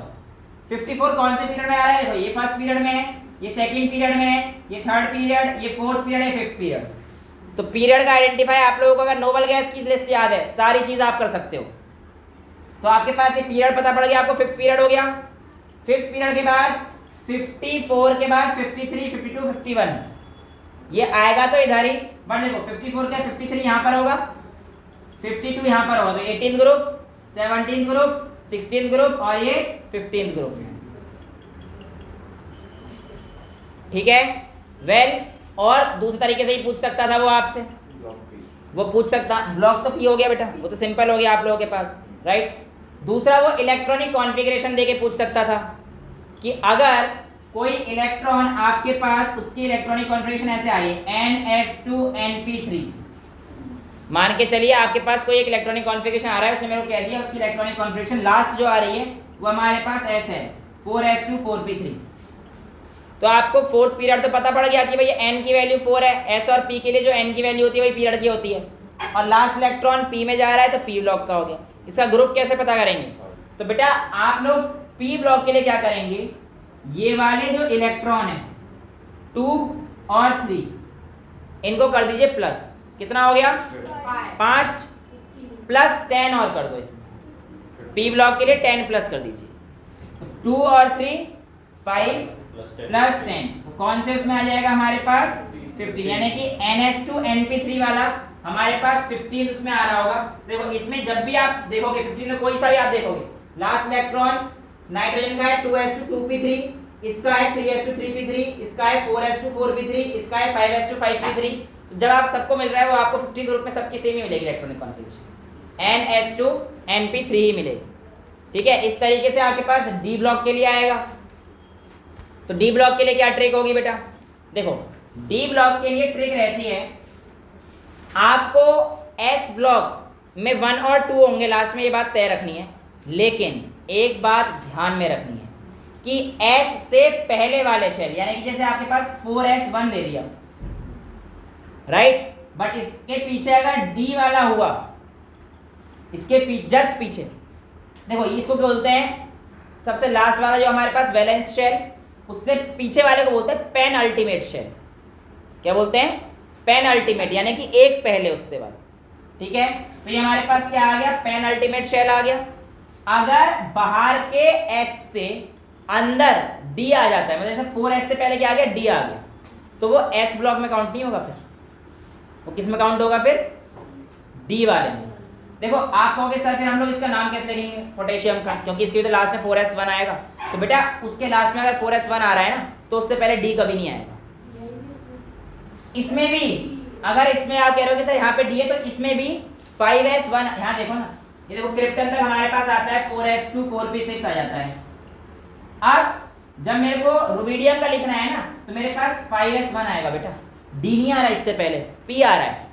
54 कौन से पीरियड में आ रहा है, देखो ये फर्स्ट पीरियड में है, ये सेकंड पीरियड में है, ये थर्ड पीरियड, ये फोर्थ पीरियड है, फिफ्थ पीरियड। तो पीरियड का आइडेंटिफाई आप लोगों को अगर नोबल गैस की लिस्ट याद है, सारी चीज आप कर सकते हो। तो आपके पास ये पीरियड पता पड़ गया, आपको फिफ्थ पीरियड हो गया। फिफ्थ पीरियड के बाद 54 के बाद 53, 52, 51 ये आएगा तो इधर ही, बट देखो 54 का 53 यहाँ पर होगा, 52 यहाँ पर होगा, तो 18th group, 17th group, 16th group और ये 15th ग्रुप। ठीक है, वेल और दूसरे तरीके से ही पूछ सकता था वो आपसे, वो पूछ सकता, ब्लॉक तो पी हो गया बेटा, वो तो सिंपल हो गया आप लोगों के पास, राइट। दूसरा वो इलेक्ट्रॉनिक कॉन्फ़िगरेशन देके पूछ सकता था कि अगर कोई इलेक्ट्रॉन आपके पास, उसकी इलेक्ट्रॉनिक कॉन्फ़िगरेशन ऐसे आई है NS2NP3, मान के चलिए आपके पास कोई एक इलेक्ट्रॉनिक कॉन्फ़िगरेशन आ रहा है, उसने मेरे को कह दिया उसकी इलेक्ट्रॉनिक कॉन्फ़िगरेशन लास्ट जो आ रही है वो हमारे पास S है, 4s2 4p3। तो आपको फोर्थ पीरियड तो पता पड़ गया कि भाई n की वैल्यू 4 है, s और p के लिए जो n की वैल्यू होती है वही पीरियड की होती है, और लास्ट इलेक्ट्रॉन p में जा रहा है तो p ब्लॉक का हो गया। इसका ग्रुप कैसे पता करेंगे, तो बेटा आप लोग p ब्लॉक के लिए क्या करेंगे, ये वाले जो इलेक्ट्रॉन है 2 और 3 इनको कर दीजिए प्लस, कितना हो गया 5 प्लस 10 और कर दो इसमें, p ब्लॉक के लिए 10 प्लस कर दीजिए, 2 और 3 5 प्लस 10, तो कौन से उसमें आ जाएगा हमारे पास 15, यानी कि NS2NP3 वाला हमारे पास 15 उसमें आ रहा होगा। देखो इसमें जब भी आप देखोगे 15 में कोई सा भी आप देखोगे लास्ट इलेक्ट्रॉन नाइट्रोजन का है 2s2 2p3, इसका है 3s2 3p3, इसका है 4s2 4p3, इसका है 5s2 5p3। तो जब आप सबको मिल रहा है वो आपको 15 ग्रुप में सबकी सेम ही मिलेगी इलेक्ट्रॉनिक कॉन्फ़िगरेशन, ns2 np3 ही मिलेगी। ठीक है, इस तरीके से आपके पास डी ब्लॉक के लिए आएगा। तो डी ब्लॉक के लिए क्या ट्रिक होगी बेटा? देखो डी ब्लॉक के लिए ट्रिक रहती है, आपको एस ब्लॉक में 1 और 2 होंगे लास्ट में, ये बात तय रखनी है। लेकिन एक बात ध्यान में रखनी है कि एस से पहले वाले शेल, यानी कि जैसे आपके पास 4s1 दे दिया, राइट, बट इसके पीछे अगर डी वाला हुआ, इसके जस्ट पीछे, देखो इसको क्या बोलते हैं, सबसे लास्ट वाला जो हमारे पास वैलेंस शेल, उससे पीछे वाले को बोलते हैं पेन अल्टीमेट शेल। क्या बोलते हैं? पेन अल्टीमेट, यानी कि एक पहले उससे वाला। ठीक है, तो ये हमारे पास क्या आ गया? पेन अल्टीमेट शेल आ गया। अगर बाहर के एस से अंदर डी आ जाता है, मतलब जैसे 4s से पहले क्या आ गया? डी आ गया, तो वो एस ब्लॉक में काउंट नहीं होगा, फिर वो किस में काउंट होगा? फिर डी वाले में। देखो आप कहोगे सर फिर हम लोग इसका नाम कैसे लिखेंगे पोटेशियम का, क्योंकि इसके तो लास्ट में 4s1 आएगा। तो बेटा उसके लास्ट में अगर 4s1 आ रहा है ना, तो उससे पहले डी कभी नहीं आएगा। इसमें भी अगर इसमें आप कह रहे हो कि सर यहाँ पे डी है, तो इसमें भी 5s1, यहाँ देखो ना, ये देखो क्रिप्टन तक हमारे पास आता है 4s2 4p6 आ जाता है। अब जब मेरे को रुबिडियम का लिखना है ना, तो मेरे पास 5s1 आएगा बेटा, डी नहीं आ रहा, इससे पहले p आ रहा है,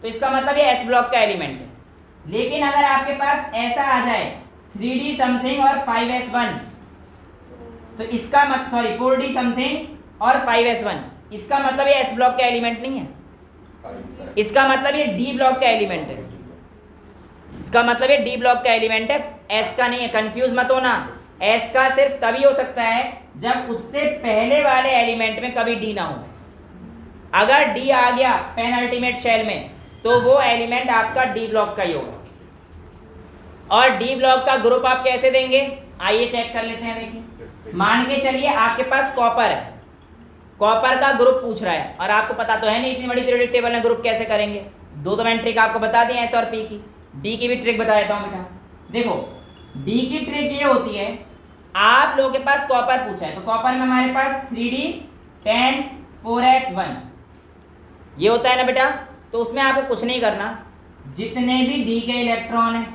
तो इसका मतलब ये s ब्लॉक का एलिमेंट है। लेकिन अगर आपके पास ऐसा आ जाए 3d समथिंग और 5s1, तो इसका मतलब, सॉरी 4d समथिंग और 5s1, इसका मतलब ये s ब्लॉक का एलिमेंट नहीं है, इसका मतलब ये d ब्लॉक का एलिमेंट है, इसका मतलब ये d ब्लॉक का एलिमेंट है, s का नहीं है। कंफ्यूज मत होना, s का सिर्फ तभी हो सकता है जब उससे पहले वाले एलिमेंट में कभी d ना हो। अगर d आ गया पेन अल्टीमेट शेल में, तो वो एलिमेंट आपका डी ब्लॉक का ही होगा। और डी ब्लॉक का ग्रुप आप कैसे देंगे? आइए चेक कर लेते हैं। देखिए मान के चलिए आपके पास कॉपर है, कॉपर का ग्रुप पूछ रहा है, और आपको पता तो है नहीं इतनी बड़ी पीरियोडिक टेबल में ग्रुप कैसे करेंगे। दो तो मैंने ट्रिक आपको बता दी एस और पी की, डी की भी ट्रिक बता देता हूँ बेटा। देखो डी की ट्रिक ये होती है, आप लोगों के पास कॉपर पूछा है, तो कॉपर में हमारे पास 3d 10 4s1 ये होता है ना बेटा। तो उसमें आपको कुछ नहीं करना, जितने भी डी के इलेक्ट्रॉन है,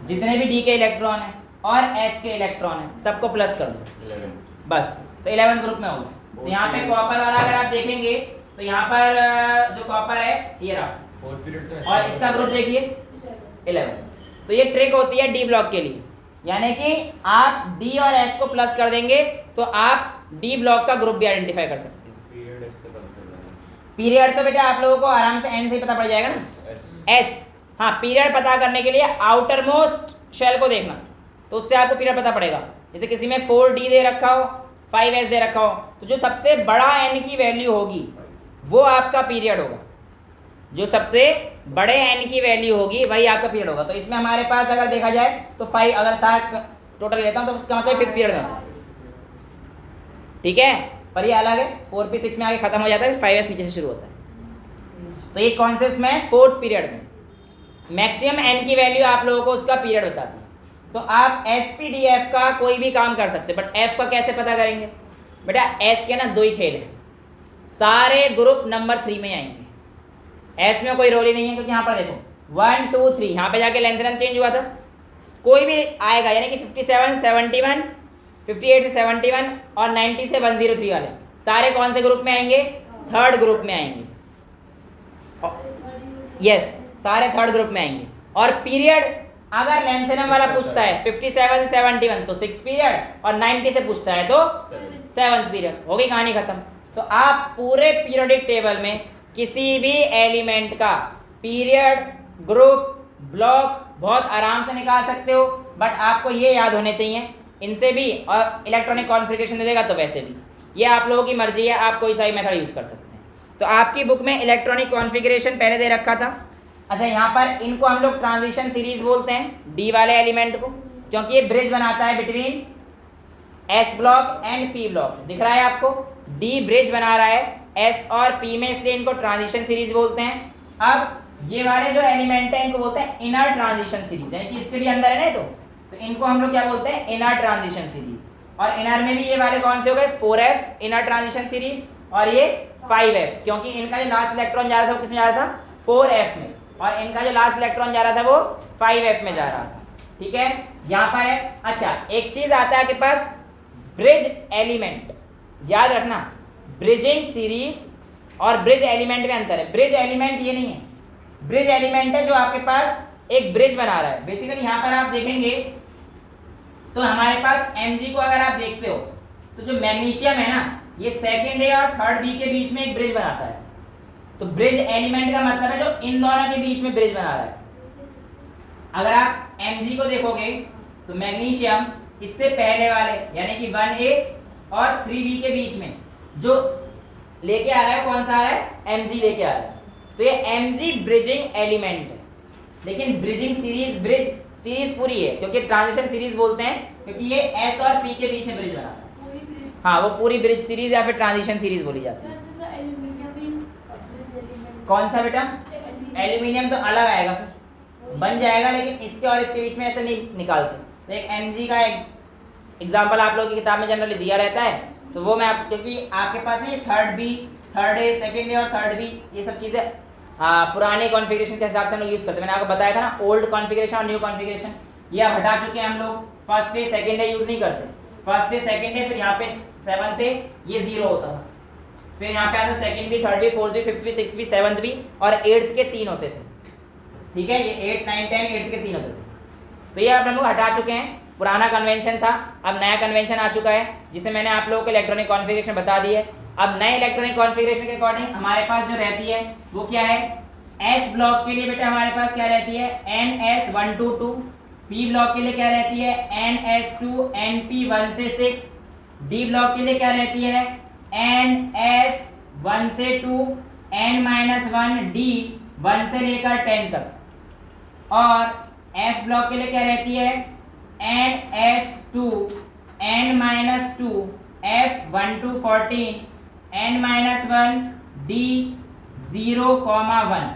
जितने भी डी के इलेक्ट्रॉन है और एस के इलेक्ट्रॉन है, सबको प्लस कर दो 11 बस, तो 11 ग्रुप में होगा। तो यहाँ पे कॉपर वाला अगर आप देखेंगे तो यहाँ पर जो कॉपर है ये रहा, और इसका ग्रुप देखिए 11। तो ये ट्रिक होती है डी ब्लॉक के लिए, यानी कि आप डी और एस को प्लस कर देंगे तो आप डी ब्लॉक का ग्रुप भी आइडेंटिफाई कर सकते हैं। पीरियड तो बेटा आप लोगों को आराम से एन से ही पता पड़ जाएगा ना, एस। हाँ, पीरियड पता करने के लिए आउटर मोस्ट शेल को देखना, तो उससे आपको पीरियड पता पड़ेगा। जैसे किसी में 4d दे रखा हो, 5s दे रखा हो, तो जो सबसे बड़ा n की वैल्यू होगी वो आपका पीरियड होगा, जो सबसे बड़े n की वैल्यू होगी वही आपका पीरियड होगा। तो इसमें हमारे पास अगर देखा जाए तो 5, अगर सारा टोटल लेता हूँ तो उसका मतलब 5th पीरियड में होता है। ठीक है, पर ये अलग है, 4p6 में आगे खत्म हो जाता है, 5s नीचे से शुरू होता है। तो ये कौन से उसमें 4th पीरियड में मैक्सिमम n की वैल्यू आप लोगों को उसका पीरियड बताती है। तो आप SPDF का कोई भी काम कर सकते हैं, बट F का कैसे पता करेंगे बेटा? S के ना दो ही खेल हैं, सारे ग्रुप नंबर 3 में आएंगे, S में कोई रोल ही नहीं है, क्योंकि यहाँ पर देखो 1 2 3 यहाँ पे जाके लेंथ चेंज हुआ था, कोई भी आएगा, यानी कि 57 71 58 से 71 और 90 से 103 वाले सारे कौन से ग्रुप में आएंगे? 3rd ग्रुप में आएंगे। यस, सारे 3rd ग्रुप में आएंगे। और पीरियड अगर लेंथेनम वाला पूछता है 57 से 71 तो 6th पीरियड, और 90 से पूछता है तो 7th पीरियड। हो गई कहानी खत्म। तो आप पूरे पीरियोडिक टेबल में किसी भी एलिमेंट का पीरियड, ग्रुप, ब्लॉक बहुत आराम से निकाल सकते हो, बट आपको ये याद होने चाहिए इनसे भी, और इलेक्ट्रॉनिक कॉन्फ़िगरेशन दे देगा तो वैसे भी, ये आप लोगों की मर्जी है, आप कोई सा भी मेथड यूज़ कर सकते हैं। तो आपकी बुक में इलेक्ट्रॉनिक कॉन्फ़िगरेशन पहले दे रखा था। अच्छा, यहाँ पर इनको हम लोग ट्रांजिशन सीरीज बोलते हैं, डी वाले एलिमेंट को, क्योंकि ये ब्रिज बनाता है between S block and P block. दिख रहा है आपको, डी ब्रिज बना रहा है एस और पी में, इसलिए इनको ट्रांजिशन सीरीज बोलते हैं। अब ये वाले जो एलिमेंट है इनको बोलते हैं इनर ट्रांजिशन सीरीज, यानी कि इसके भी अंदर है ना तो इनको हम लोग क्या बोलते हैं इनर ट्रांजिशन सीरीज। और इनर में भी ये वाले कौन से हो गए 4f इनर ट्रांजिशन सीरीज और ये 5f, क्योंकि इनका जो लास्ट इलेक्ट्रॉन जा रहा था वो किसमें जा रहा था 4f में, और इनका जो लास्ट इलेक्ट्रॉन जा रहा था वो 5f में जा रहा था। ठीक है, यहाँ पर है। अच्छा, एक चीज आता है आपके पास ब्रिज एलिमेंट, याद रखना ब्रिजिंग सीरीज और ब्रिज एलिमेंट में अंतर है। ब्रिज एलिमेंट ये नहीं है, ब्रिज एलिमेंट है जो आपके पास एक ब्रिज बना रहा है। बेसिकली यहाँ पर आप देखेंगे तो हमारे पास Mg को अगर आप देखते हो तो जो मैग्नीशियम है ना ये सेकंड ए और थर्ड बी के बीच में एक ब्रिज बनाता है। तो ब्रिज एलिमेंट का मतलब है जो इन दोनों के बीच में ब्रिज बना रहा है। अगर आप Mg को देखोगे तो मैग्नीशियम इससे पहले वाले यानी कि 1A और 3B के बीच में जो लेके आ रहा है कौन सा आ रहा है Mg लेके आ रहा है, तो ये Mg ब्रिजिंग एलिमेंट है। लेकिन ब्रिजिंग सीरीज ब्रिज सीरीज पूरी है क्योंकि ट्रांजिशन सीरीज बोलते हैं क्योंकि ये S और P के बीच में ब्रिज बना रहा है। हाँ, वो पूरी ब्रिज सीरीज या फिर ट्रांजिशन सीरीज बोली जाती है। कौन सा बेटा एल्यूमिनियम तो अलग आएगा, फिर बन जाएगा, लेकिन इसके और इसके बीच में ऐसे नहीं निकालते। तो एक Mg का एग्जाम्पल आप लोगों की किताब में जनरली दिया रहता है, तो वो मैं आप क्योंकि आपके पास नहीं third B third A second A और थर्ड बी ये सब चीज़ें पुराने कॉन्फ़िगरेशन के हिसाब से हम लोग यूज़ करते हैं। मैंने आपको बताया था ना ओल्ड कॉन्फ़िगरेशन और न्यू कॉन्फ़िगरेशन, ये आप हटा चुके हैं हम लोग। First A second A use नहीं करते, फर्स्ट ए सेकेंड ए, फिर यहाँ पे सेवंथ ए ये 0 होता था, फिर यहाँ पे आता second B third B fourth B fifth B sixth B seventh B और 8th के 3 होते थे। ठीक है, ये 8 9 10 8th के 3 होते थे। तो ये आप लोग हटा चुके हैं, पुराना कन्वेंशन था, अब नया कन्वेंशन आ चुका है जिसे मैंने आप लोगों को इलेक्ट्रॉनिक कॉन्फ़िगरेशन बता दी है। अब नए इलेक्ट्रॉनिक कॉन्फ़िगरेशन के अकॉर्डिंग हमारे पास जो रहती है वो क्या है, एस ब्लॉक के लिए बेटा हमारे पास क्या रहती है NS122, पी ब्लॉक के लिए क्या रहती है NS2 NP1 से 6, डी ब्लॉक के लिए क्या रहती है NS1 से 2 N-1 D 1 से लेकर 10 तक, और एफ ब्लॉक के लिए क्या रहती है NS2 N-2 F1 to 14 N-1 D 0,1।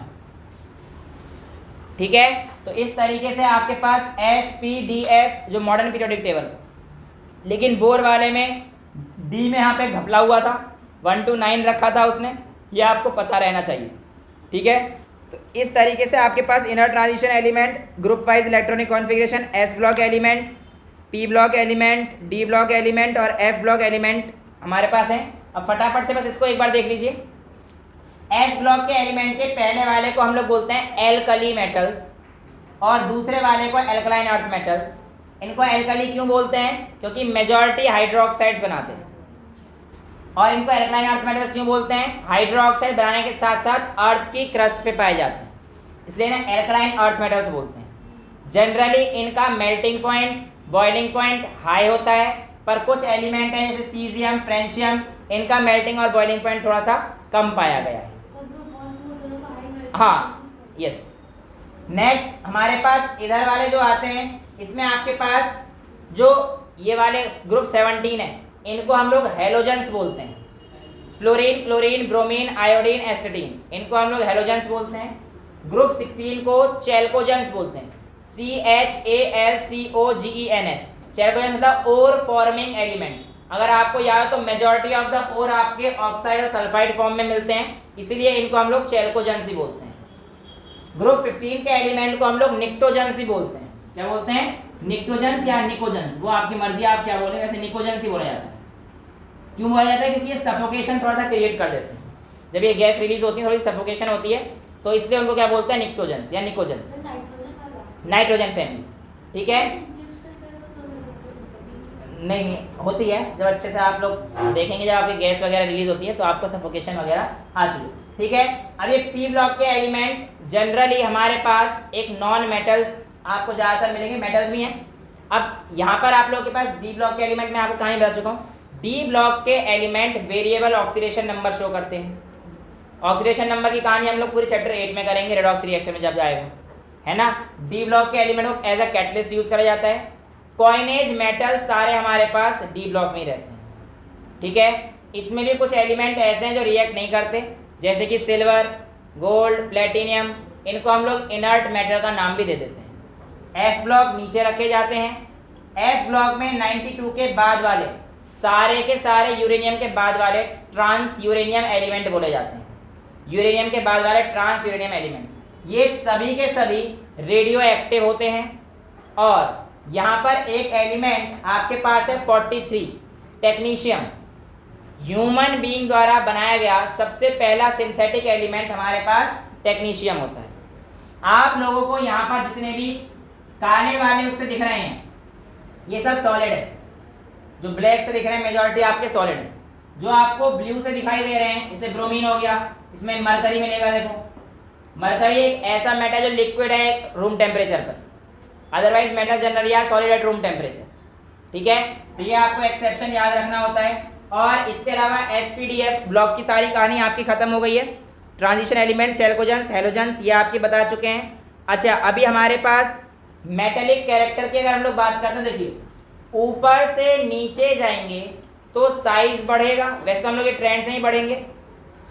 ठीक है, तो इस तरीके से आपके पास SPDF जो मॉडर्न पीरियोडिक टेबल, लेकिन बोर वाले में डी में यहाँ पे घपला हुआ था, 1 to 9 रखा था उसने, ये आपको पता रहना चाहिए। ठीक है, तो इस तरीके से आपके पास inner transition element, group wise electronic configuration, S block element, P block element, D block element और एफ ब्लॉक एलिमेंट हमारे पास हैं। अब फटाफट से बस इसको एक बार देख लीजिए। एस ब्लॉक के एलिमेंट के पहले वाले को हम लोग बोलते हैं एल्कली मेटल्स और दूसरे वाले को एल्कलाइन अर्थ मेटल्स। इनको एल्कली क्यों बोलते हैं, क्योंकि मेजॉरिटी हाइड्रोक्साइड्स बनाते हैं। और इनको एल्कलाइन अर्थ मेटल्स क्यों बोलते हैं, हाइड्रोक्साइड बनाने के साथ साथ अर्थ की क्रस्ट पे पाए जाते हैं, इसलिए इन्हें एल्कलाइन अर्थ मेटल्स बोलते हैं। जनरली इनका melting point boiling point high होता है, पर कुछ एलिमेंट हैं जैसे सीजियम फ्रेंशियम, इनका मेल्टिंग और बॉइलिंग पॉइंट थोड़ा सा कम पाया गया है। हाँ, यस। नेक्स्ट हमारे पास इधर वाले जो आते हैं, इसमें आपके पास जो ये वाले ग्रुप 17 है, इनको हम लोग हेलोजेंस बोलते हैं। फ्लोरीन क्लोरीन ब्रोमीन आयोडीन एस्टेटीन, इनको हम लोग हेलोजेंस बोलते हैं। ग्रुप 16 को चैल्कोजेंस बोलते हैं, CHALCOGENS। चैल्कोजेंस मतलब ओर फॉर्मिंग एलिमेंट। अगर आपको याद हो तो मेजॉरिटी ऑफ द ओर आपके ऑक्साइड और सल्फाइड फॉर्म में मिलते हैं, इसलिए इनको हम लोग चैल्कोजेंस ही बोलते हैं। ग्रुप 15 के एलिमेंट को हम लोग निक्टोजेंस ही बोलते हैं। क्या बोलते हैं, निक्टोजेंस या निकोजेंस, वो आपकी मर्जी, आप क्या बोले, वैसे निकोजेंस ही बोला जाता है। क्यों बोला जाता है, क्योंकि ये सफोकेशन थोड़ा सा क्रिएट कर देते हैं। जब ये गैस रिलीज होती है थोड़ी सफोकेशन होती है, तो इसलिए उनको क्या बोलते हैं, निक्टोजेंस या निकोजेंस, नाइट्रोजन फैमिली। ठीक है, नहीं होती है, जब अच्छे से आप लोग देखेंगे, जब आपकी गैस वगैरह रिलीज होती है तो आपको सफोकेशन वगैरह आती है। ठीक है, अब ये पी ब्लॉक के एलिमेंट जनरली हमारे पास एक नॉन मेटल आपको ज़्यादातर मिलेंगे, मेटल्स भी हैं। अब यहाँ पर आप लोगों के पास डी ब्लॉक के एलिमेंट में आपको कहानी बता चुका हूँ। डी ब्लॉक के element variable oxidation number show करते हैं। ऑक्सीडेशन नंबर की कहानी हम लोग पूरे चैप्टर 8 में करेंगे, रेडॉक्स रिएक्शन में जब जाएगा, है ना। डी ब्लॉक के एलिमेंट को एज अ कैटलिस्ट यूज करा जाता है। कॉइनेज मेटल सारे हमारे पास डी ब्लॉक में ही रहते हैं। ठीक है, इसमें भी कुछ एलिमेंट ऐसे हैं जो रिएक्ट नहीं करते, जैसे कि सिल्वर गोल्ड प्लेटिनियम, इनको हम लोग इनर्ट मैटर का नाम भी दे देते हैं। एफ ब्लॉक नीचे रखे जाते हैं। एफ ब्लॉक में 92 के बाद वाले सारे के सारे यूरेनियम के बाद वाले ट्रांस यूरेनियम एलिमेंट बोले जाते हैं। यूरेनियम के बाद वाले ट्रांस यूरेनियम एलिमेंट, ये सभी के सभी रेडियो एक्टिव होते हैं। और यहाँ पर एक एलिमेंट आपके पास है 43 टेक्नीशियम। ह्यूमन बीइंग द्वारा बनाया गया सबसे पहला सिंथेटिक एलिमेंट हमारे पास टेक्नीशियम होता है। आप लोगों को यहाँ पर जितने भी काले वाले उससे दिख रहे हैं ये सब सॉलिड है। जो ब्लैक से दिख रहे हैं मेजॉरिटी आपके सॉलिड है। जो आपको ब्लू से दिखाई दे रहे हैं इसे ब्रोमीन हो गया, इसमें मरकरी मिलेगा। देखो मरकरी एक ऐसा मेटल जो लिक्विड है रूम टेम्परेचर पर, otherwise metal generally are solid at room temperature. ठीक है, तो ये आपको एक्सेप्शन याद रखना होता है। और इसके अलावा एसपीडीएफ ब्लॉक की सारी कहानी आपकी खत्म हो गई है। ट्रांजिशन एलिमेंट, चैल्कोजेंस, हैलोजेंस ये आपके बता चुके हैं। अच्छा, अभी हमारे पास मेटेलिक कैरेक्टर की अगर हम लोग बात करते हैं, देखिए ऊपर से नीचे जाएंगे तो साइज बढ़ेगा। वैसे हम लोग ये ट्रेंड से ही बढ़ेंगे,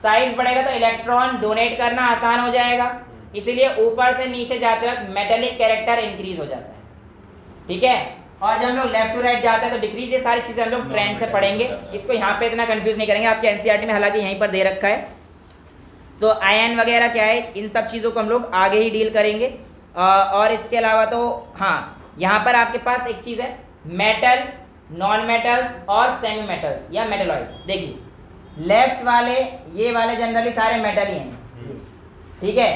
साइज बढ़ेगा तो इलेक्ट्रॉन डोनेट करना आसान हो जाएगा, इसीलिए ऊपर से नीचे जाते वक्त मेटेलिक कैरेक्टर इंक्रीज हो जाता है। ठीक है, और जब हम लोग लेफ्ट टू राइट जाते हैं तो डिक्रीज। ये सारी चीज़ें हम लोग ट्रेंड से पढ़ेंगे, इसको यहाँ पे इतना कंफ्यूज नहीं करेंगे। आपके एनसीईआरटी में हालांकि यहीं पर दे रखा है। सो आयन वगैरह क्या है, इन सब चीज़ों को हम लोग आगे ही डील करेंगे। और इसके अलावा तो हाँ, यहाँ पर आपके पास एक चीज़ है मेटल, नॉन मेटल्स और सेमी मेटल्स या मेटलॉइड्स। देखिए लेफ्ट वाले ये वाले जनरली सारे मेटल ही हैं। ठीक है,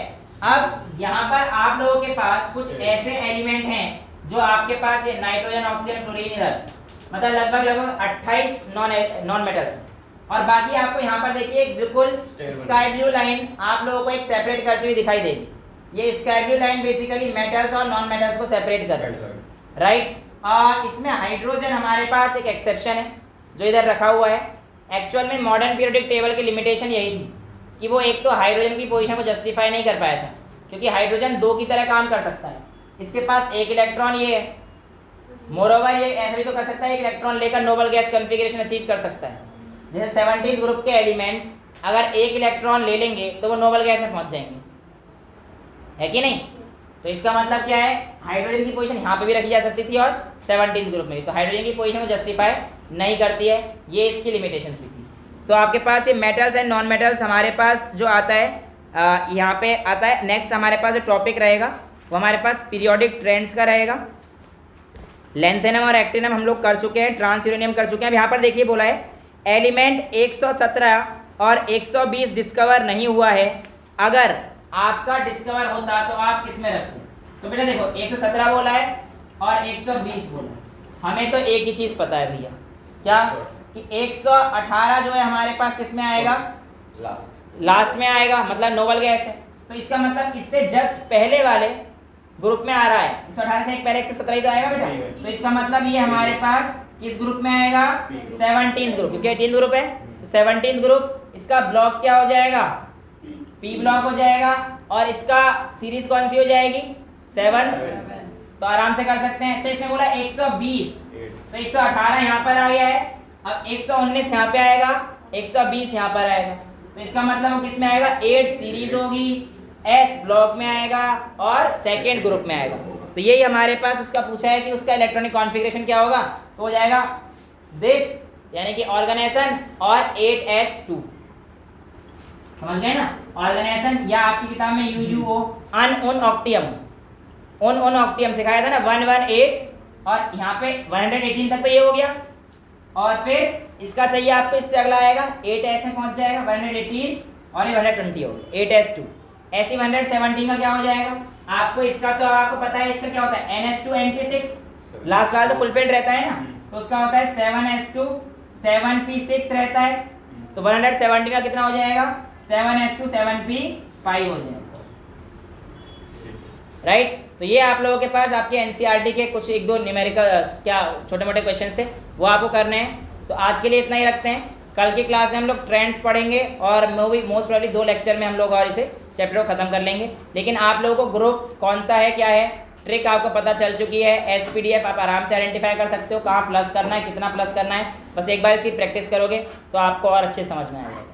अब यहाँ पर आप लोगों के पास कुछ ऐसे एलिमेंट हैं जो आपके पास ये नाइट्रोजन, ऑक्सीजन, फ्लोरीन, इधर मतलब लगभग 28 नॉन मेटल्स। और बाकी आपको यहाँ पर देखिए बिल्कुल स्काई ब्लू लाइन आप लोगों को एक सेपरेट करती हुई दिखाई देगी। ये sky blue line basically metals और नॉन मेटल्स को सेपरेट कर रही है, राइट। इसमें हाइड्रोजन हमारे पास एक एक्सेप्शन है जो इधर रखा हुआ है। एक्चुअल में मॉडर्न पीरियोडिक टेबल की लिमिटेशन यही थी कि वो एक तो हाइड्रोजन की पोजीशन को जस्टिफाई नहीं कर पाया था, क्योंकि हाइड्रोजन दो की तरह काम कर सकता है। इसके पास एक इलेक्ट्रॉन ये है, मोरोवर ये ऐसा भी तो कर सकता है, एक इलेक्ट्रॉन लेकर नोबल गैस कॉन्फ़िगरेशन अचीव कर सकता है। जैसे 17 ग्रुप के एलिमेंट अगर एक इलेक्ट्रॉन ले लेंगे तो वो नोबल गैस में पहुंच जाएंगे, है कि नहीं। तो इसका मतलब क्या है, हाइड्रोजन की पोजीशन यहाँ पे भी रखी जा सकती थी और 17 ग्रुप में भी, तो हाइड्रोजन की पोजीशन को जस्टिफाई नहीं करती है, ये इसकी लिमिटेशंस भी थी। तो आपके पास ये मेटल्स एंड नॉन मेटल्स हमारे पास जो आता है यहाँ पे आता है। नेक्स्ट हमारे पास जो टॉपिक रहेगा वो हमारे पास पीरियोडिक ट्रेंड्स का रहेगा। लेंथेनम और एक्टिनम हम लोग कर चुके हैं, ट्रांस यूरेनियम कर चुके हैं। अब यहाँ पर देखिए बोला है एलिमेंट 117 और 120 डिस्कवर नहीं हुआ है। अगर आपका डिस्कवर होता तो आप किस में रखते? तो बेटा देखो 117 बोला है और 120 बोला है। हमें तो एक ही चीज़ पता है भैया, क्या कि 118 जो है हमारे पास किस में आएगा? लास्ट में आएगा, मतलब नोबल गैस है। तो इसका मतलब इससे जस्ट पहले वाले ग्रुप में आ रहा है। 118 से एक पहले 117 ही तो आएगा बेटा। तो इसका मतलब ये हमारे पास किस ग्रुप में आएगा? 17 ग्रुप, क्योंकि 18 ग्रुप है तो 17 ग्रुप। इसका ब्लॉक क्या हो जाएगा? पी ब्लॉक हो जाएगा। और इसका सीरीज कौन सी हो जाएगी? 7। तो आराम से कर सकते हैं। अच्छा इसमें बोला 120, तो 118 यहाँ पर आ गया है। अब 119 यहाँ पे आएगा, 120 यहाँ पर आएगा। तो इसका मतलब वो किस में आएगा? 8 सीरीज होगी, एस ब्लॉक में आएगा और सेकेंड ग्रुप में आएगा। तो यही हमारे पास उसका पूछा है कि उसका इलेक्ट्रॉनिक कॉन्फ़िगरेशन क्या होगा। तो हो जाएगा दिस, यानी कि ऑर्गेनाइजेशन और 8s2। समझ गए ना? ऑर्गेनाइजेशन या आपकी किताब में UUO अन ऑक्टियम, ऑन ऑक्टियम सिखाया था ना 118, और यहाँ पे 118 तक तो ये हो गया। और फिर इसका चाहिए आपको, इससे अगला आएगा 8s में पहुंच जाएगा 118 और ये 120 हो गया 8s2। ऐसे 117 का क्या हो जाएगा आपको? इसका तो आपको पता है इसका क्या होता है, NS2 NP6 लास्ट वाला तो फुलफिल्ड रहता है ना, तो उसका होता है 7s2 7p6 रहता है। तो 117 का कितना हो जाएगा? 7s2 7p5 हो जाएगा, राइट। तो ये आप लोगों के पास आपके एनसीईआरटी के कुछ एक दो न्यूमेरिकल क्या छोटे मोटे क्वेश्चंस थे, वो आपको करने हैं। तो आज के लिए इतना ही रखते हैं। कल की क्लास में हम लोग ट्रेंड्स पढ़ेंगे और मोस्ट प्रॉब्ली 2 लेक्चर में हम लोग और इसे चैप्टर को ख़त्म कर लेंगे। लेकिन आप लोगों को ग्रुप कौन सा है, क्या है, ट्रिक आपको पता चल चुकी है। एसपीडीएफ आप आराम से आइडेंटिफाई कर सकते हो, कहाँ प्लस करना है, कितना प्लस करना है। बस एक बार इसकी प्रैक्टिस करोगे तो आपको और अच्छे समझ में आ जाएगा।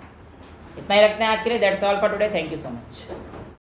इतना ही रखते हैं आज के लिए। That's all for today. Thank you so much.